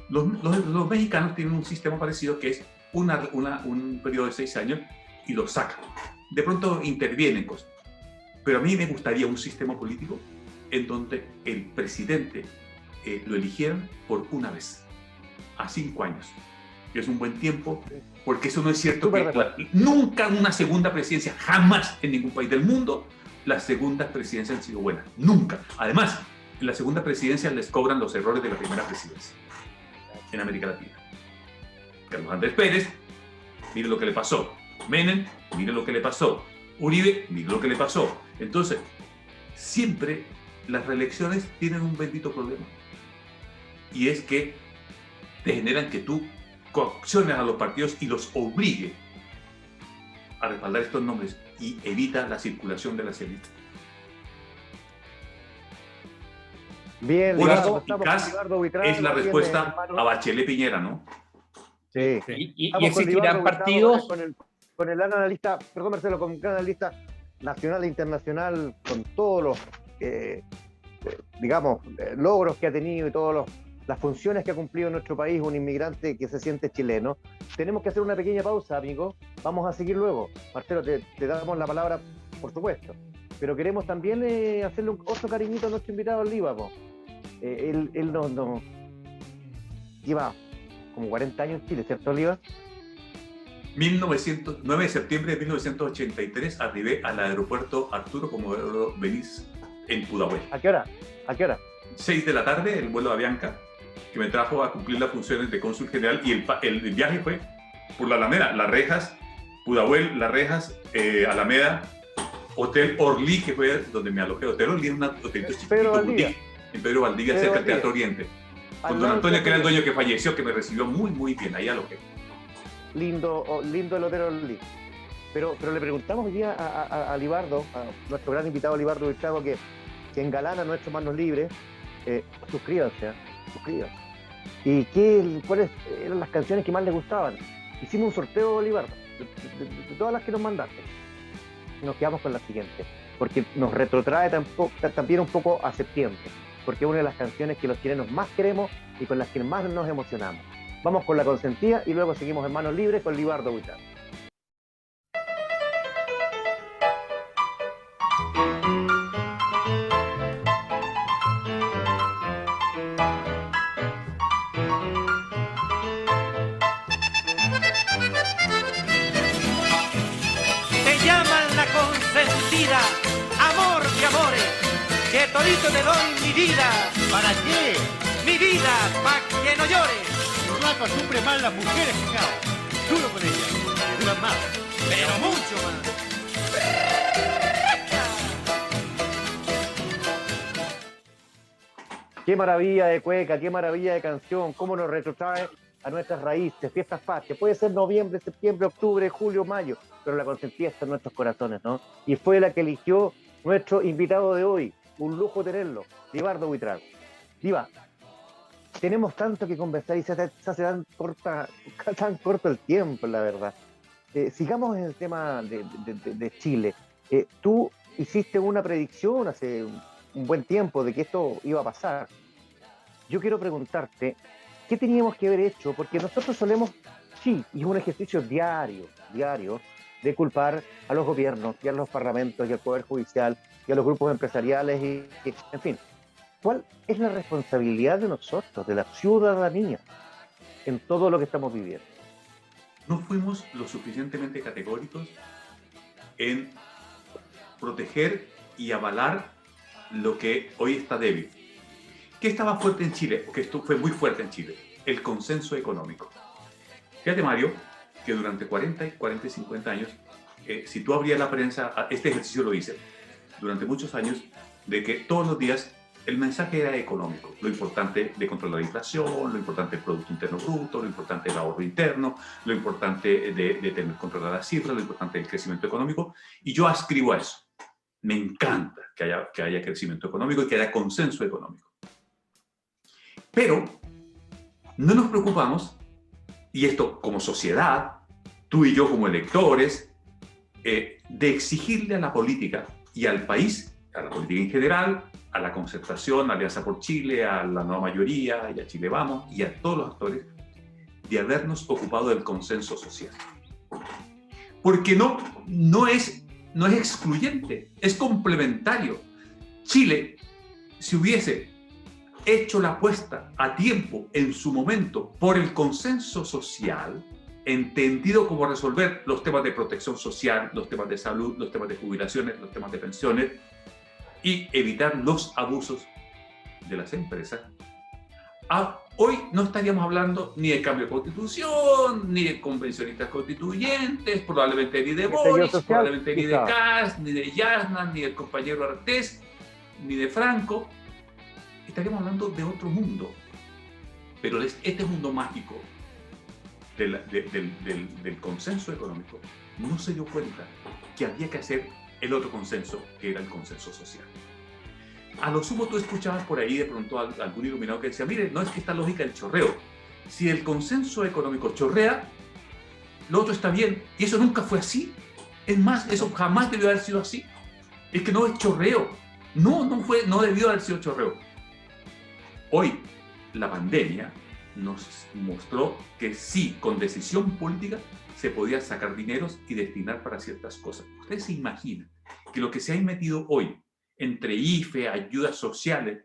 Los mexicanos tienen un sistema parecido que es un periodo de 6 años y lo sacan. De pronto intervienen cosas. Pero a mí me gustaría un sistema político en donde el presidente lo eligieran por una vez, a 5 años. Que es un buen tiempo, porque eso no es cierto. Nunca una segunda presidencia, jamás en ningún país del mundo, las segundas presidencias han sido buenas. Nunca. Además, en la segunda presidencia les cobran los errores de la primera presidencia en América Latina. Carlos Andrés Pérez, mire lo que le pasó. Menem, mire lo que le pasó. Uribe, mire lo que le pasó. Entonces, siempre las reelecciones tienen un bendito problema. Y es que te generan que tú coacciones a los partidos y los obligue a respaldar estos nombres y evita la circulación de las élites. Bien, es la respuesta a Bachelet Piñera, ¿no? Sí. Y existirán partidos. Con el gran analista, perdón Marcelo, con un gran analista nacional e internacional, con todos los, logros que ha tenido y todas las funciones que ha cumplido en nuestro país, un inmigrante que se siente chileno. Tenemos que hacer una pequeña pausa, amigo. Vamos a seguir luego. Marcelo, te damos la palabra, por supuesto. Pero queremos también hacerle otro cariñito a nuestro invitado, Oliva. Él nos lleva como 40 años en Chile, ¿cierto, Oliva? 9 de septiembre de 1983 arribé al aeropuerto Arturo Comodoro Benítez en Pudahuel. ¿A qué hora? 6 de la tarde, el vuelo de Avianca, que me trajo a cumplir las funciones de cónsul general, y el viaje fue por la Alameda, Las Rejas, Pudahuel, Las Rejas, Alameda, Hotel Orly, que fue donde me alojé. Hotel Orly es un hotelito chiquitito, en Pedro Valdivia, cerca del Teatro Oriente. Con don Antonio, que era el dueño que falleció, que me recibió muy, muy bien, ahí alojé. Lindo el Hotel Orly. Pero le preguntamos hoy día a Libardo, a nuestro gran invitado Libardo Buitrago, que engalana nuestros Manos Libres. Suscríbanse. ¿Y cuáles eran las canciones que más les gustaban? Hicimos un sorteo, Libardo, de todas las que nos mandaste. Nos quedamos con la siguiente, porque nos retrotrae también un poco a septiembre, porque es una de las canciones que los chilenos más queremos y con las que más nos emocionamos. Vamos con La Consentida y luego seguimos en Manos Libres con Libardo Buitrago. Amor de amores, que todito te doy mi vida. ¿Para qué? Mi vida, pa' que no llores. Los ratos sufren más las mujeres, cao. Duro con ellas, que duran más. Pero mucho más. Qué maravilla de cueca, qué maravilla de canción, cómo nos retrotrae a nuestras raíces, fiestas patrias. Puede ser noviembre, septiembre, octubre, julio, mayo, pero La Consentida está en nuestros corazones, ¿no? Y fue la que eligió nuestro invitado de hoy. Un lujo tenerlo, Libardo Buitrago. Diva, tenemos tanto que conversar y se hace tan corto el tiempo, la verdad. Sigamos en el tema de Chile. Tú hiciste una predicción hace un buen tiempo de que esto iba a pasar. Yo quiero preguntarte, ¿qué teníamos que haber hecho? Porque nosotros solemos, sí, y es un ejercicio diario, de culpar a los gobiernos y a los parlamentos y al Poder Judicial y a los grupos empresariales en fin. ¿Cuál es la responsabilidad de nosotros, de la ciudadanía, en todo lo que estamos viviendo? No fuimos lo suficientemente categóricos en proteger y avalar lo que hoy está débil. ¿Qué estaba fuerte en Chile? Porque esto fue muy fuerte en Chile. El consenso económico. Fíjate, Mario, que durante 40 y 50 años, si tú abrías la prensa, este ejercicio lo hice durante muchos años, de que todos los días el mensaje era económico, lo importante de controlar la inflación, lo importante del Producto Interno Bruto, lo importante del ahorro interno, lo importante de tener controlada las cifras, lo importante del crecimiento económico, y yo ascribo a eso. Me encanta que haya crecimiento económico y que haya consenso económico. Pero no nos preocupamos, y esto como sociedad, tú y yo como electores, de exigirle a la política y al país, a la política en general, a la Concertación, a Alianza por Chile, a la Nueva Mayoría, y a Chile Vamos, y a todos los actores, de habernos ocupado del consenso social. Porque no es excluyente, es complementario. Chile, si hubiese hecho la apuesta a tiempo, en su momento, por el consenso social, entendido como resolver los temas de protección social, los temas de salud, los temas de jubilaciones, los temas de pensiones, y evitar los abusos de las empresas, hoy no estaríamos hablando ni de cambio de constitución, ni de convencionistas constituyentes, probablemente ni de Boris, probablemente ni de Kast, ni de Yasna, ni del compañero Artés, ni de Franco. Estaríamos hablando de otro mundo. Pero este mundo mágico del consenso económico no se dio cuenta que había que hacer el otro consenso, que era el consenso social. A lo sumo tú escuchabas por ahí de pronto a algún iluminado que decía, mire, no es que esta lógica del chorreo. Si el consenso económico chorrea, lo otro está bien. Y eso nunca fue así. Es más, eso jamás debió haber sido así. Es que no es chorreo. No debió haber sido chorreo. Hoy, la pandemia nos mostró que sí, con decisión política, se podía sacar dineros y destinar para ciertas cosas. Ustedes se imaginan que lo que se ha metido hoy entre IFE, ayudas sociales,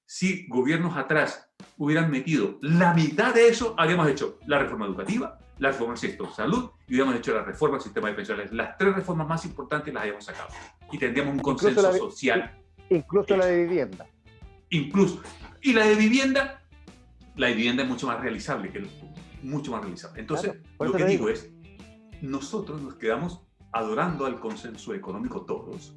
si gobiernos atrás hubieran metido la mitad de eso, habríamos hecho la reforma educativa, la reforma del sector de salud y hubiéramos hecho la reforma del sistema de pensiones. Las tres reformas más importantes las habíamos sacado y tendríamos un consenso social. Incluso la de vivienda. Incluso. Y la de vivienda es mucho más realizable. Entonces, claro, lo que digo es, nosotros nos quedamos adorando al consenso económico todos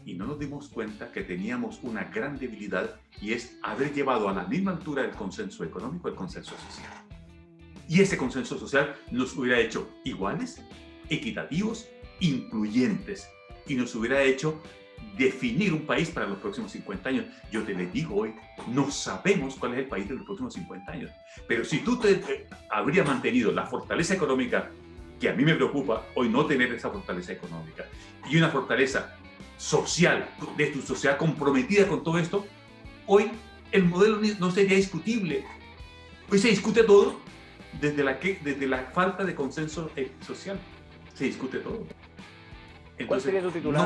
y no nos dimos cuenta que teníamos una gran debilidad y es haber llevado a la misma altura del consenso económico el consenso social. Y ese consenso social nos hubiera hecho iguales, equitativos, incluyentes y nos hubiera hecho definir un país para los próximos 50 años. Yo te les digo hoy, no sabemos cuál es el país de los próximos 50 años. Pero si tú habrías mantenido la fortaleza económica, que a mí me preocupa hoy no tener esa fortaleza económica, y una fortaleza social, de tu sociedad comprometida con todo esto, hoy el modelo no sería discutible. Hoy se discute todo desde la falta de consenso social. Se discute todo. Entonces, ¿cuál sería tu titular?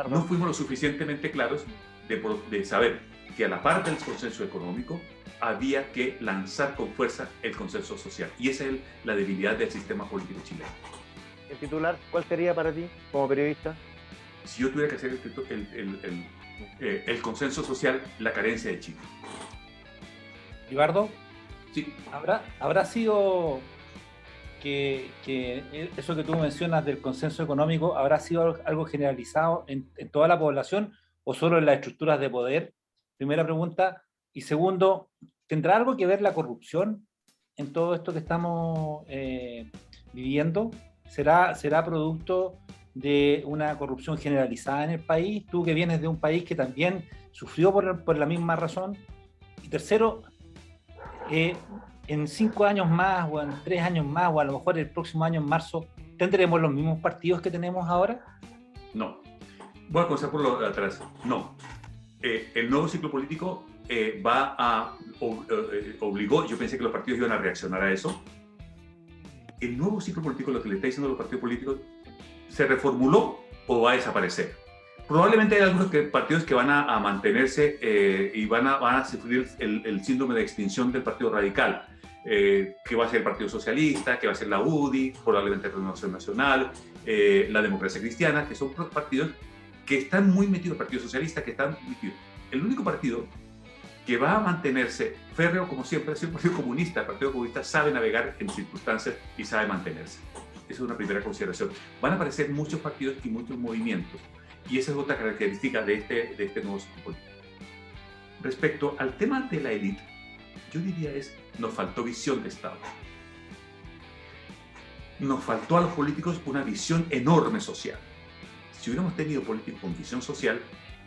No fuimos lo suficientemente claros de saber que a la par del consenso económico había que lanzar con fuerza el consenso social. Y esa es la debilidad del sistema político chileno. ¿El titular cuál sería para ti como periodista? Si yo tuviera que hacer el consenso social, la carencia de Chile. Libardo, Sí. ¿Habrá sido que eso que tú mencionas del consenso económico habrá sido algo generalizado en toda la población o solo en las estructuras de poder? Primera pregunta. Y segundo, ¿tendrá algo que ver la corrupción en todo esto que estamos viviendo? ¿Será producto de una corrupción generalizada en el país? Tú que vienes de un país que también sufrió por la misma razón. Y tercero, en 5 años más o en 3 años más o a lo mejor el próximo año en marzo, ¿tendremos los mismos partidos que tenemos ahora? No. Voy a comenzar por lo de atrás. No. El nuevo ciclo político obligó, yo pensé que los partidos iban a reaccionar a eso. El nuevo ciclo político, lo que le está diciendo a los partidos políticos, se reformuló o va a desaparecer. Probablemente hay algunos partidos que van a mantenerse y van a sufrir el síndrome de extinción del Partido Radical, que va a ser el Partido Socialista, que va a ser la UDI, probablemente la Renovación Nacional, la Democracia Cristiana, que son partidos que están muy metidos, el Partido Socialista, que están metidos. El único partido que va a mantenerse férreo, como siempre, ha sido el Partido Comunista. El Partido Comunista sabe navegar en circunstancias y sabe mantenerse. Esa es una primera consideración. Van a aparecer muchos partidos y muchos movimientos. Y esa es otra característica de este nuevo ciclo político. Respecto al tema de la élite, yo diría nos faltó visión de Estado. Nos faltó a los políticos una visión enorme social. Si hubiéramos tenido políticos con visión social,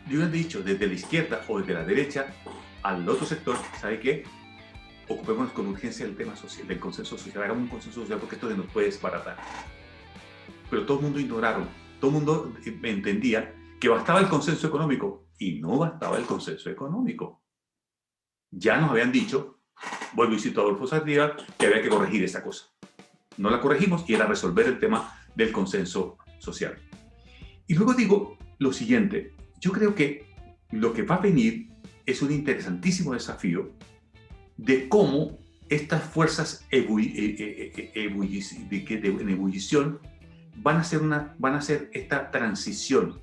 le hubieran dicho desde la izquierda o desde la derecha al otro sector, ¿sabe qué? Ocupémonos con urgencia del tema social, del consenso social, hagamos un consenso social porque esto nos puede desbaratar. Pero todo el mundo ignoraron, todo el mundo entendía que bastaba el consenso económico y no bastaba el consenso económico. Ya nos habían dicho, vuelvo y cito a Adolfo Saldívar, que había que corregir esa cosa. No la corregimos y era resolver el tema del consenso social. Y luego digo lo siguiente, yo creo que lo que va a venir es un interesantísimo desafío de cómo estas fuerzas en ebullición van a hacer esta transición,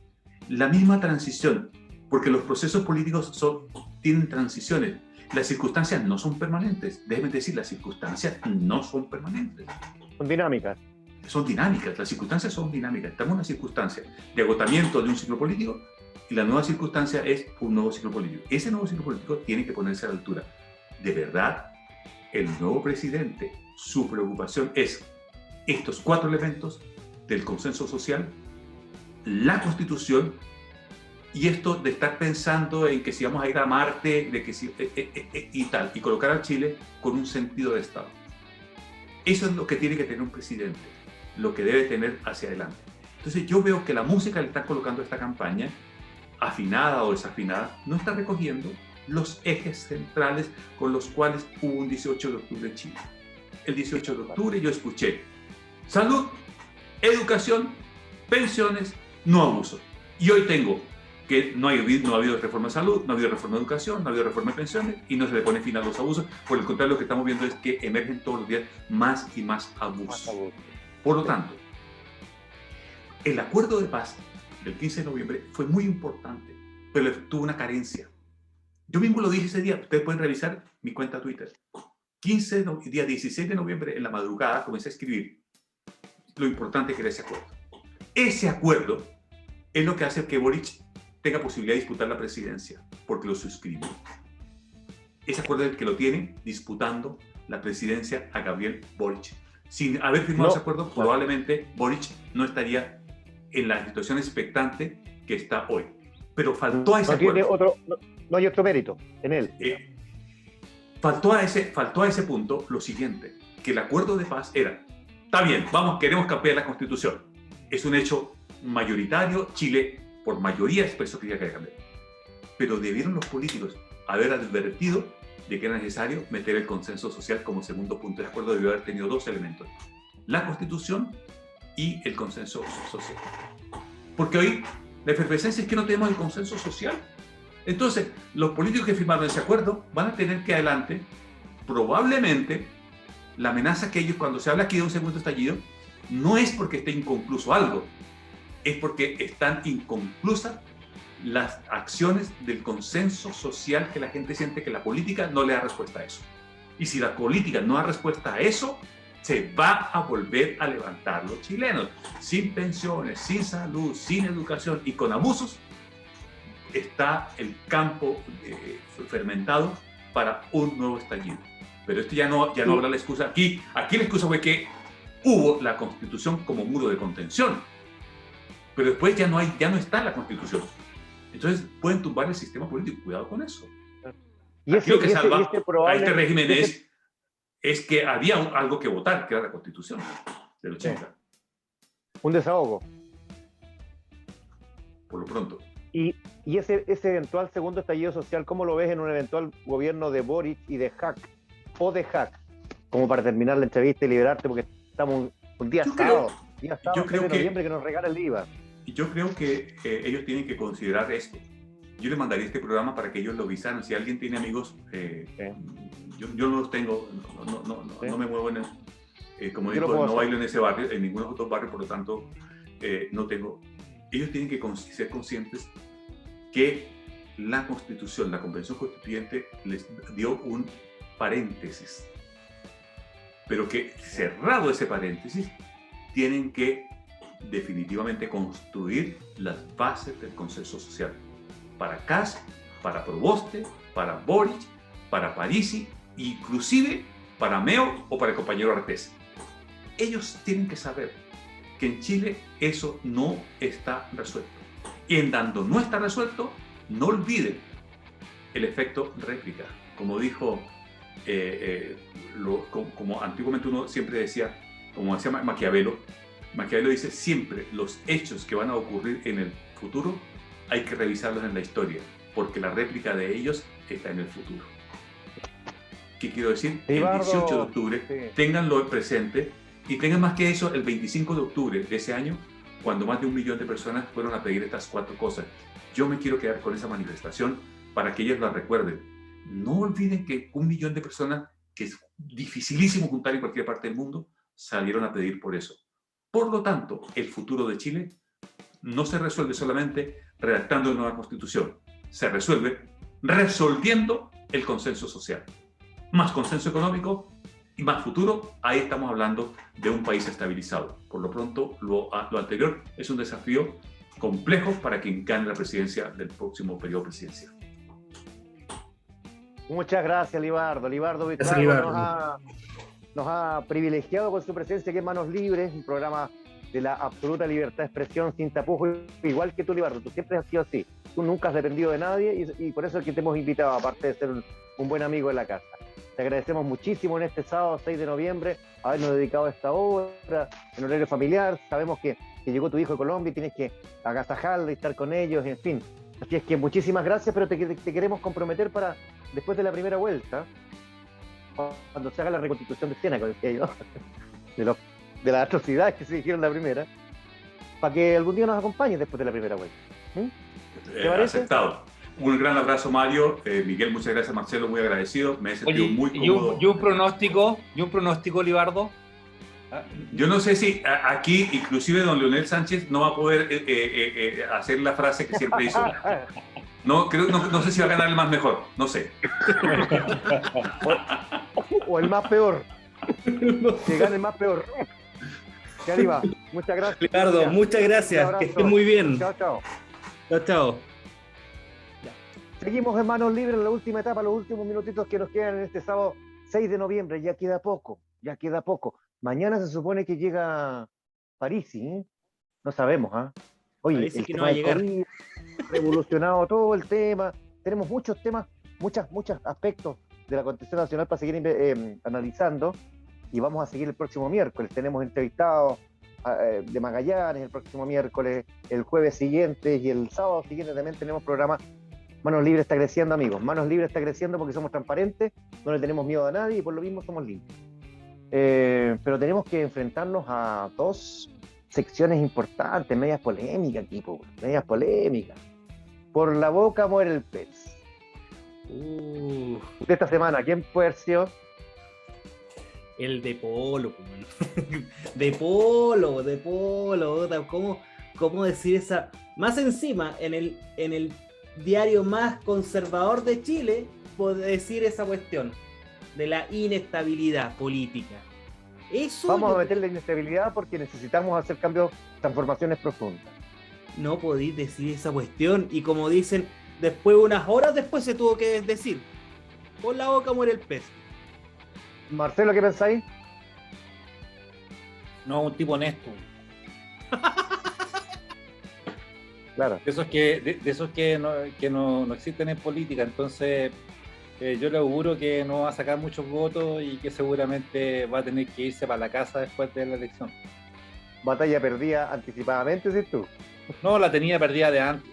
la misma transición, porque los procesos políticos tienen transiciones. Las circunstancias no son permanentes. Déjenme decir, las circunstancias no son permanentes. Son dinámicas. Son dinámicas, las circunstancias son dinámicas. Estamos en una circunstancia de agotamiento de un ciclo político y la nueva circunstancia es un nuevo ciclo político. Ese nuevo ciclo político tiene que ponerse a la altura. De verdad, el nuevo presidente, su preocupación es estos 4 elementos del consenso social, la Constitución y esto de estar pensando en que si vamos a ir a Marte, de que si, y tal, y colocar a Chile con un sentido de Estado. Eso es lo que tiene que tener un presidente, lo que debe tener hacia adelante. Entonces yo veo que la música que le está colocando a esta campaña, afinada o desafinada, no está recogiendo los ejes centrales con los cuales hubo un 18 de octubre en Chile. El 18 de octubre yo escuché salud, educación, pensiones, no abuso. Y hoy tengo que no ha habido reforma de salud, no ha habido reforma de educación, no ha habido reforma de pensiones y no se le pone fin a los abusos. Por el contrario, lo que estamos viendo es que emergen todos los días más y más abusos. Por lo tanto, el acuerdo de paz del 15 de noviembre fue muy importante, pero tuvo una carencia. Yo mismo lo dije ese día, ustedes pueden revisar mi cuenta Twitter. Día 16 de noviembre, en la madrugada, comencé a escribir lo importante que era ese acuerdo. Ese acuerdo es lo que hace que Boric tenga posibilidad de disputar la presidencia, porque lo suscribió. Ese acuerdo es el que lo tiene disputando la presidencia a Gabriel Boric. Sin haber firmado ese acuerdo, probablemente Boric no estaría en la situación expectante que está hoy. Pero faltó a ese acuerdo. No hay otro mérito en él. Faltó a ese punto lo siguiente, que el acuerdo de paz era, está bien, queremos cambiar la Constitución. Es un hecho mayoritario, Chile por mayoría expresó que quería cambiar. Pero debieron los políticos haber advertido de que era necesario meter el consenso social como segundo punto de acuerdo. Debió haber tenido 2 elementos, la Constitución y el consenso social. Porque hoy la efervescencia es que no tenemos el consenso social. Entonces, los políticos que firmaron ese acuerdo van a tener que adelante, probablemente, la amenaza que ellos, cuando se habla aquí de un segundo estallido, no es porque esté inconcluso algo, es porque están inconclusas las acciones del consenso social que la gente siente que la política no le da respuesta a eso. Y si la política no da respuesta a eso, se va a volver a levantar los chilenos, sin pensiones, sin salud, sin educación y con abusos. Está el campo fermentado para un nuevo estallido. Pero esto ya no habrá la excusa. Aquí la excusa fue que hubo la Constitución como muro de contención. Pero después ya no está la Constitución. Entonces pueden tumbar el sistema político. Cuidado con eso. Y Aquí lo que salva ese a probable- este régimen ese- es que había algo que votar, que era la Constitución del 80, un desahogo. por lo pronto. Y ese eventual segundo estallido social, ¿cómo lo ves en un eventual gobierno de Boric y de Hack? O de Hack, como para terminar la entrevista y liberarte, porque estamos un día Yo sábado, creo 6 de que- noviembre, que nos regala el IVA. Y yo creo que ellos tienen que considerar esto. Yo les mandaría este programa para que ellos lo visaran. Si alguien tiene amigos, yo no los tengo, no me muevo en como Yo lo digo, puedo no hacer. bailo en ese barrio, en ningún otro barrio, por lo tanto, no tengo. Ellos tienen que ser conscientes que la Constitución, la Convención Constituyente, les dio un paréntesis, pero que cerrado ese paréntesis, tienen que definitivamente construir las bases del consenso social. Para Kast, para Proboste, para Boric, para Parisi, inclusive para Meo o para el compañero Artés. Ellos tienen que saber que en Chile eso no está resuelto. Y en tanto no está resuelto, no olviden el efecto réplica. Como dijo, como antiguamente uno siempre decía, como decía Maquiavelo dice siempre los hechos que van a ocurrir en el futuro hay que revisarlos en la historia, porque la réplica de ellos está en el futuro. ¿Qué quiero decir? Ribardo, el 18 de octubre, sí. ténganlo presente y tengan más que eso el 25 de octubre de ese año, cuando más de 1 millón de personas fueron a pedir estas 4 cosas. Yo me quiero quedar con esa manifestación para que ellos la recuerden. No olviden que 1 millón de personas, que es dificilísimo juntar en cualquier parte del mundo, salieron a pedir por eso. Por lo tanto, el futuro de Chile no se resuelve solamente redactando una nueva constitución, se resuelve resolviendo el consenso social. Más consenso económico y más futuro, ahí estamos hablando de un país estabilizado. Por lo pronto, lo anterior es un desafío complejo para quien gane la presidencia del próximo periodo presidencial. Muchas gracias, Libardo. Libardo Gracias, Buitrago Libardo. nos ha privilegiado con su presencia aquí en Manos Libres, un programa de la absoluta libertad de expresión sin tapujos, igual que tú, Libardo. Tú siempre has sido así. Tú nunca has dependido de nadie y por eso es que te hemos invitado, aparte de ser un buen amigo de la casa. Te agradecemos muchísimo en este sábado 6 de noviembre habernos dedicado a esta obra en horario familiar. Sabemos que llegó tu hijo de Colombia y tienes que agasajarlo y estar con ellos, en fin. Así es que muchísimas gracias, pero te queremos comprometer para después de la primera vuelta, cuando se haga la reconstitución de Siena, decía yo, de las atrocidades que se dijeron la primera, para que algún día nos acompañes después de la primera vuelta. ¿Te parece? Aceptado. Un gran abrazo, Mario. Miguel, muchas gracias. Marcelo, muy agradecido. Me he sentido muy cómodo. ¿Y un pronóstico, Libardo? Yo no sé si aquí, inclusive don Leonel Sánchez, no va a poder hacer la frase que siempre hizo. No sé si va a ganar el más mejor. No sé. O el más peor. Que gane el más peor. Que arriba. Muchas gracias. Ricardo, muchas gracias. Que estés muy bien. Chao, chao. Chao, chao. Seguimos en Manos Libres en la última etapa, los últimos minutitos que nos quedan en este sábado 6 de noviembre. Ya queda poco, ya queda poco. Mañana se supone que llega Parisi, ¿eh? No sabemos, ¿ah? Oye, Parece el que tema no va a del llegar. COVID ha revolucionado todo el tema. Tenemos muchos temas, muchos aspectos de la Constitución Nacional para seguir analizando. Y vamos a seguir el próximo miércoles. Tenemos entrevistados de Magallanes el próximo miércoles, el jueves siguiente y el sábado siguiente también tenemos programa. Manos Libres está creciendo, amigos. Manos Libres está creciendo porque somos transparentes, no le tenemos miedo a nadie y por lo mismo somos limpios. Pero tenemos que enfrentarnos a 2 secciones importantes, medias polémicas, tipo, medias polémicas. Por la boca muere el pez. De esta semana, ¿quién puede haber sido? El de Polo, pues. De Polo. ¿Cómo decir esa? Más encima, en el diario más conservador de Chile, puede decir esa cuestión de la inestabilidad política. Eso Vamos a meterle inestabilidad porque necesitamos hacer cambios, transformaciones profundas. No podéis decir esa cuestión. Y como dicen, después, unas horas después se tuvo que decir: por la boca muere el pez. Marcelo, ¿qué pensáis? No, un tipo honesto. Claro. De esos que no existen en política. Entonces, Yo le auguro que no va a sacar muchos votos y que seguramente va a tener que irse para la casa después de la elección. Batalla perdida anticipadamente, ¿sí tú? No, la tenía perdida de antes.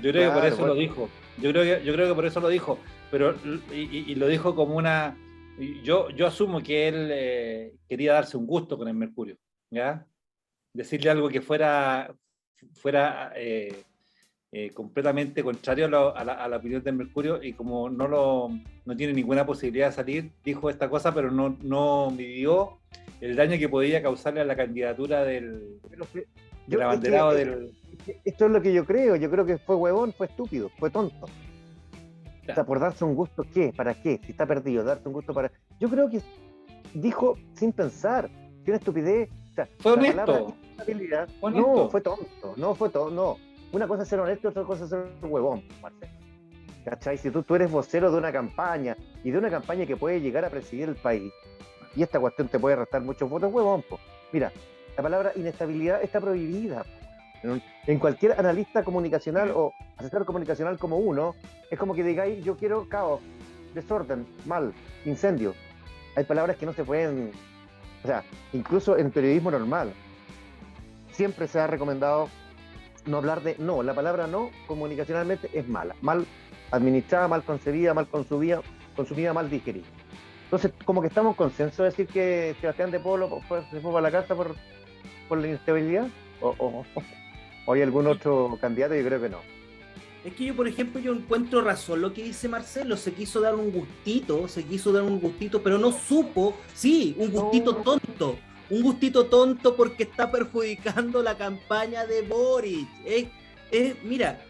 Yo creo que por Claro, eso lo bueno. dijo. Yo creo que por eso lo dijo. Pero y lo dijo como una. Yo asumo que él quería darse un gusto con el Mercurio, ¿ya? Decirle algo que fuera completamente contrario a la opinión del Mercurio, y como no tiene ninguna posibilidad de salir, dijo esta cosa, pero no midió el daño que podía causarle a la candidatura del abanderado del... Esto es lo que yo creo que fue huevón, fue estúpido, fue tonto. O sea, por darse un gusto, ¿qué? ¿Para qué? Si está perdido, darse un gusto para... Yo creo que dijo sin pensar, sin estupidez. O sea, Fue la honesto. palabra inestabilidad, Honesto. no, fue tonto, no. Una cosa es ser honesto, otra cosa es ser huevón, Marcelo. ¿Cachai? Si tú eres vocero de una campaña, y de una campaña que puede llegar a presidir el país, y esta cuestión te puede restar muchos votos, huevón, po. Mira, la palabra inestabilidad está prohibida. En cualquier analista comunicacional o asesor comunicacional como uno, es como que digáis, yo quiero caos, desorden, mal, incendio. Hay palabras que no se pueden, o sea, incluso en periodismo normal, siempre se ha recomendado no hablar de no. La palabra no comunicacionalmente es mala, mal administrada, mal concebida, mal consumida, mal digerida. Entonces, como que estamos en consenso de decir que Sebastián de Polo se fue para la casa por la inestabilidad, o hay algún otro candidato. Yo creo que no. Es que yo, por ejemplo, yo encuentro razón lo que dice Marcelo. Se quiso dar un gustito, pero no supo, sí, un gustito tonto porque está perjudicando la campaña de Boric. Mira,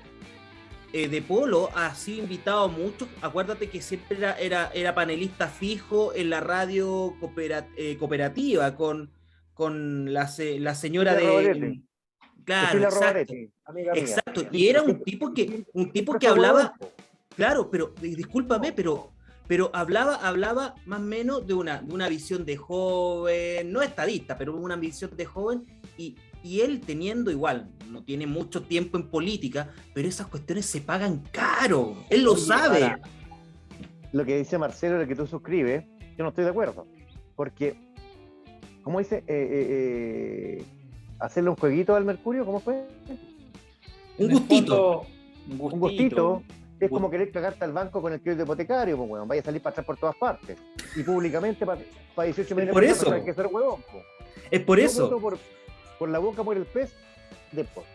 De Polo ha sido invitado a muchos. Acuérdate que siempre era panelista fijo en la radio cooperativa con la señora Cecilia de... Rovaretti. Claro, Cecilia exacto. Rovaretti, amiga mía. Exacto, y era un tipo que hablaba, claro, pero discúlpame, pero hablaba más o menos de una visión de joven, no estadista, pero una visión de joven, y él teniendo igual, no tiene mucho tiempo en política, pero esas cuestiones se pagan caro, él lo sabe. Para, lo que dice Marcelo, lo que tú suscribes, yo no estoy de acuerdo, porque, ¿cómo dice? Hacerle un jueguito al Mercurio, ¿cómo fue? Un gustito. Un gustito. Es como querer cagarte al banco con el crédito hipotecario, pues, weón. Vaya a salir para atrás por todas partes. Y públicamente para 18 millones por de eso. personas hay que ser huevón, pues. Es por Yo eso. voto por la boca muere el pez, después.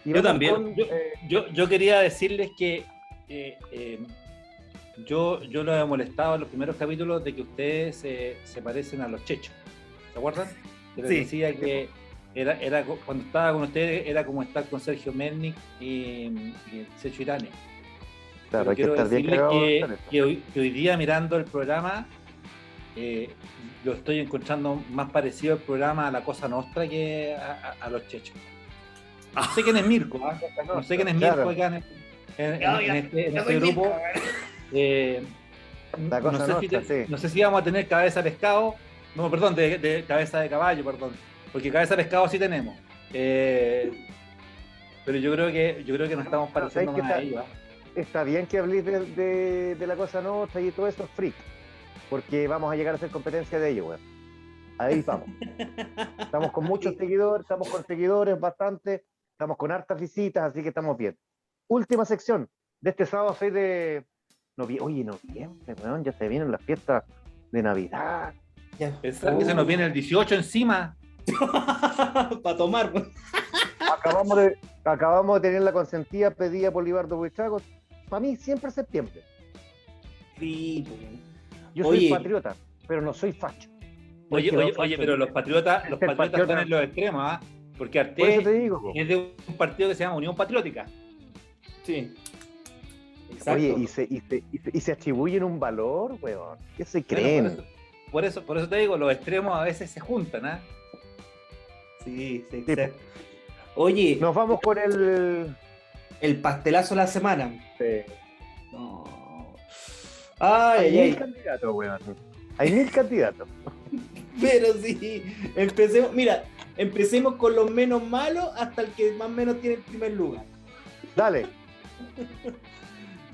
Y Yo vamos también. Yo quería decirles que yo lo he molestado en los primeros capítulos de que ustedes se parecen a los chechos. ¿Se acuerdan? Yo les Sí. decía que era cuando estaba con ustedes era como estar con Sergio Melnik y Sergio Irane. Claro, Pero hay que quiero estar bien decirles cagado. que hoy día mirando el programa lo estoy encontrando más parecido al programa a La Cosa Nostra que a los chechos. No sé quién es Mirko, ¿ah? No sé quién es Mirko Claro. acá en este grupo. La Cosa Nostra, sí. No sé si vamos a tener cabeza de pescado, no, perdón, de cabeza de caballo, perdón, porque cabeza de pescado sí tenemos. Pero yo creo que nos estamos pareciendo ¿sabes más qué a ellos. ¿Ah? Está bien que habléis de la Cosa Nostra y todo eso, freak, porque vamos a llegar a ser competencia de ellos, weón. Ahí vamos. Estamos con muchos seguidores, estamos con seguidores bastante, estamos con hartas visitas, así que estamos bien. Última sección de este sábado 6 de noviembre. Oye, noviembre, weón, ya se vienen las fiestas de Navidad. Pensar que se nos viene el 18 encima. Para tomar. Acabamos de tener la consentida pedida por Libardo Buitrago. Para mí siempre es septiembre. Sí, Yo soy Oye. patriota, pero no soy facho. Oye, Porque pero los patriotas patriota. están en los extremos, ¿ah? Porque Por eso te Arte digo, po. es de un partido que se llama Unión Patriótica. sí. Exacto. Oye, y se atribuyen un valor, weón. ¿Qué se creen? Bueno, por eso te digo, los extremos a veces se juntan, ¿ah? Sí, Sí, exacto. Oye, Nos vamos con el... el pastelazo de la semana. Sí. No. Hay Ay, 1000 ay, candidatos, weón. Hay 1000 candidatos. pero sí. Empecemos con los menos malos hasta el que más o menos tiene el primer lugar. Dale.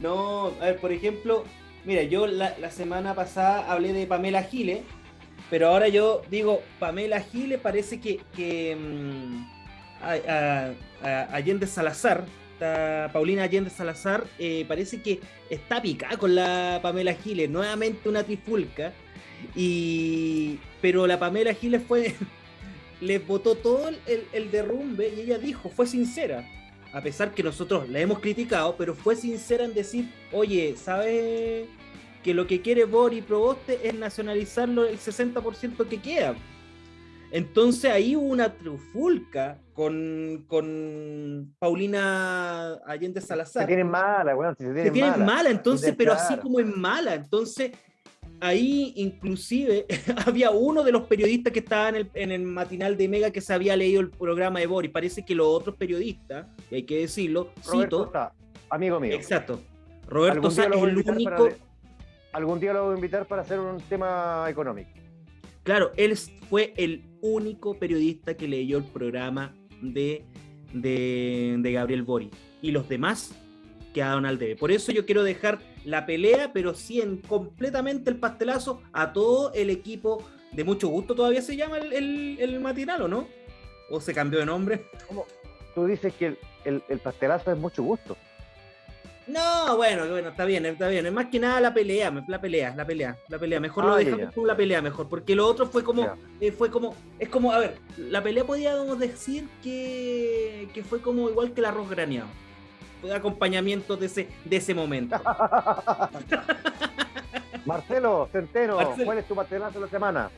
No, a ver, por ejemplo, Mira, yo la semana pasada hablé de Pamela Giles, pero ahora yo digo, Pamela Giles parece que Allende Salazar, Paulina Allende Salazar, parece que está picada con la Pamela Giles, nuevamente una trifulca, pero la Pamela Giles les botó todo el derrumbe y ella dijo, fue sincera, a pesar que nosotros la hemos criticado, pero fue sincera en decir, oye, ¿sabes que lo que quiere Boric Proboste es nacionalizarlo el 60% que queda? Entonces ahí hubo una trifulca con Paulina Allende Salazar. Se tienen mala, weón. Se tienen mala, entonces, pero así como es mala. Entonces, ahí inclusive había uno de los periodistas que estaba en el matinal de Mega que se había leído el programa de Boris. Parece que los otros periodistas, y hay que decirlo, Roberto cito. Sá, amigo mío. Exacto. Roberto Sá es el único. Algún día lo voy a invitar para hacer un tema económico. Claro, él fue el único periodista que leyó el programa de Gabriel Boric. Y los demás quedaron al debe. Por eso yo quiero dejar la pelea, pero sí completamente el pastelazo a todo el equipo de Mucho Gusto. ¿Todavía se llama el matinal o no? ¿O se cambió de nombre? ¿Cómo? Tú dices que el pastelazo es Mucho Gusto. No, bueno, está bien. Es más que nada la pelea. Mejor lo dejamos con la pelea mejor, porque lo otro fue como, es como, a ver, la pelea podríamos decir que fue como igual que el arroz graneado. Fue acompañamiento de ese momento. Marcelo Centeno, ¿cuál es tu pastelazo de la semana?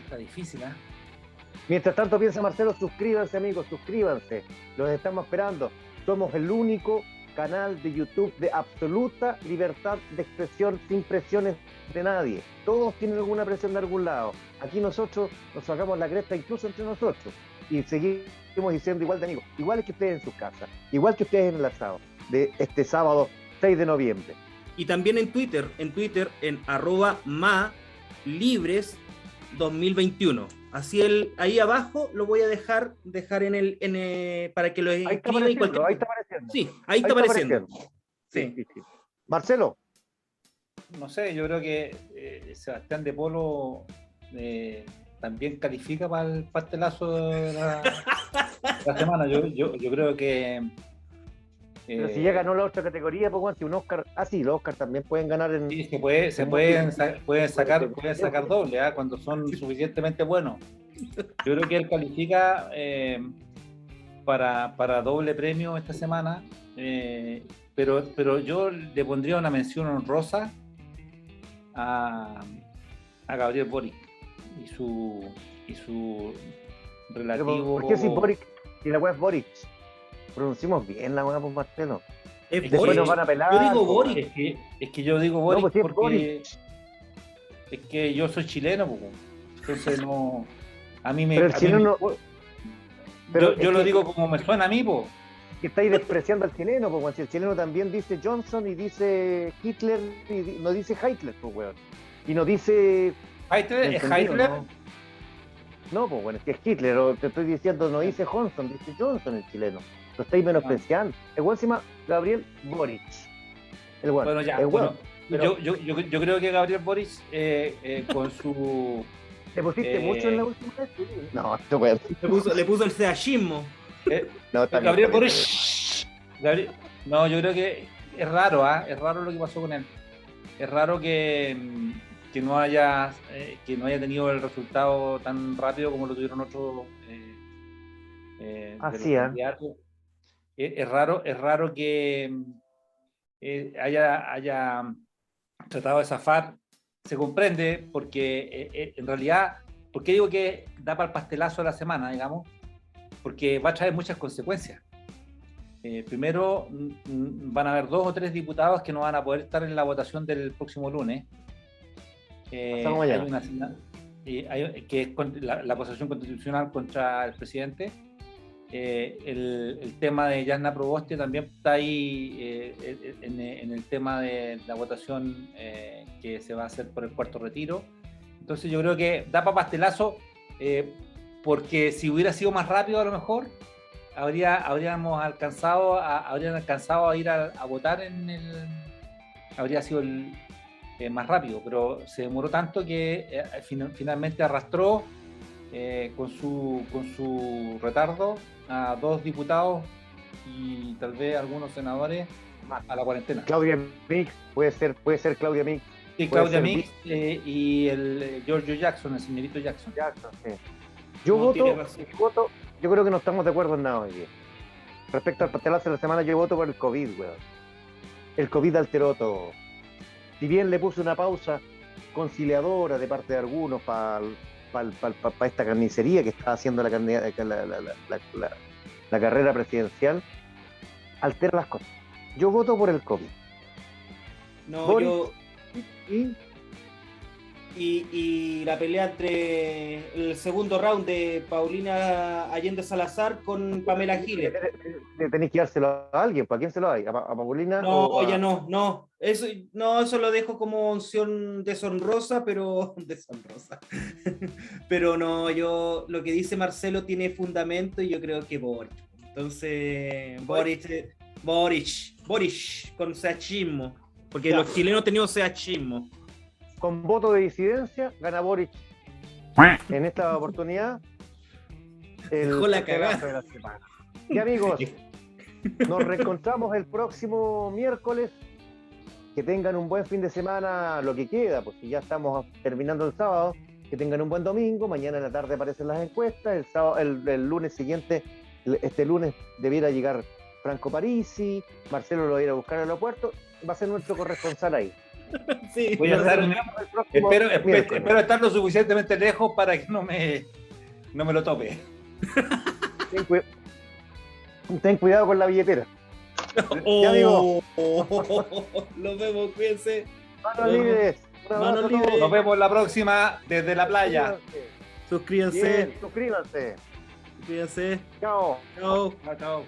Está difícil, ¿eh? Mientras tanto piensa Marcelo, suscríbanse amigos, suscríbanse. Los estamos esperando. Somos el único canal de YouTube de absoluta libertad de expresión, sin presiones de nadie. Todos tienen alguna presión de algún lado. Aquí nosotros nos sacamos la cresta incluso entre nosotros. Y seguimos diciendo igual de amigos. Igual que ustedes en sus casas. Igual que ustedes en el asado de este sábado 6 de noviembre. Y también en Twitter en @malibres2021. Así ahí abajo lo voy a dejar para que lo escriban. Ahí está apareciendo. Sí, ahí está apareciendo. Sí. Marcelo. No sé, yo creo que Sebastián de Polo también califica para el pastelazo de la semana. Yo creo que... Pero si ya ganó la otra categoría, pues bueno, si un Oscar... sí, los Oscar también pueden ganar en... Sí, se pueden sacar doble, cuando son suficientemente buenos. Yo creo que él califica para doble premio esta semana, pero yo le pondría una mención honrosa a Gabriel Boric y su relativo... ¿Por qué si Boric? Si la web es Boric. Pronunciamos bien la buena por Marcelo. Después nos van a pelar. Yo digo Boric. Es que yo digo Boric, no, pues porque Boric. Es que yo soy chileno, pues. Entonces no. A mí me. Pero el chileno. Yo lo digo como me suena a mí, pues. Que estáis despreciando al chileno, pues, si el chileno también dice Johnson y dice Hitler, y no dice Hitler, pues, weón. Y no dice. ¿Hitler? ¿Es Hitler? No, pues bueno, es que es Hitler, o te estoy diciendo, no dice Johnson, dice Johnson el chileno. Lo estáis menospreciando. El buen se llama Gabriel Boric. El buen. Bueno, ya. El buen. Pero yo creo que Gabriel Boric, con su. ¿Te pusiste mucho en la última vez? No, esto weón. Le puso el seachismo. No, Gabriel Boric. No, yo creo que es raro, es raro lo que pasó con él. Es raro que no haya tenido el resultado tan rápido como lo tuvieron otros candidatos. Es raro que haya tratado de zafar. Se comprende porque en realidad, ¿por qué digo que da para el pastelazo de la semana, digamos? Porque va a traer muchas consecuencias. Primero, van a haber 2 o 3 diputados que no van a poder estar en la votación del próximo lunes. Que es la acusación constitucional contra el presidente. El tema de Yasna Proboste también está ahí en el tema de la votación que se va a hacer por el cuarto retiro. Entonces yo creo que da para pastelazo, porque si hubiera sido más rápido a lo mejor habrían alcanzado a ir a votar habría sido el más rápido, pero se demoró tanto que finalmente arrastró con su retardo a 2 diputados y tal vez algunos senadores a la cuarentena. Claudia Mix, puede ser Claudia Mix. Sí, Claudia Mix y el Giorgio Jackson, el señorito Jackson. Sí. Yo No, tiene razón. yo creo que no estamos de acuerdo en nada hoy día. Respecto al pastelazo de la semana, yo voto por el COVID, weón. El COVID alteró todo. Si bien le puse una pausa conciliadora de parte de algunos para esta carnicería que está haciendo la carrera presidencial, altera las cosas. Yo voto por el COVID. No, Boris. yo. Y Y la pelea entre el segundo round de Paulina Allende Salazar con Pamela Giles. tenéis que dárselo a alguien. ¿Para quién se lo hay? ¿A Paulina? No, ya no. Eso lo dejo como opción deshonrosa, pero deshonrosa. Pero no, yo lo que dice Marcelo tiene fundamento y yo creo que Boric. Entonces, Boric con seachismo, porque Ya. los chilenos tenemos seachismo. Con voto de disidencia, gana Boric. En esta oportunidad, Dejó la pastelazo cagada. de la semana. Y amigos, nos reencontramos el próximo miércoles. Que tengan un buen fin de semana, lo que queda, pues si ya estamos terminando el sábado, que tengan un buen domingo. Mañana en la tarde aparecen las encuestas. El lunes siguiente, este lunes, debiera llegar Franco Parisi. Marcelo lo va a ir a buscar al aeropuerto. Va a ser nuestro corresponsal ahí. Sí. Voy a Nos estar, reencontramos el próximo espero miércoles. estar lo suficientemente lejos para que no me lo tope. Ten cuidado con la billetera. Oh, Ya, amigo. Nos vemos, cuídense. Manos libres. Un abrazo Manos a todos. libres. Nos vemos la próxima desde la playa. Suscríbanse. Bien, suscríbanse. Cuídense. Chao. Chao. Chao, chao.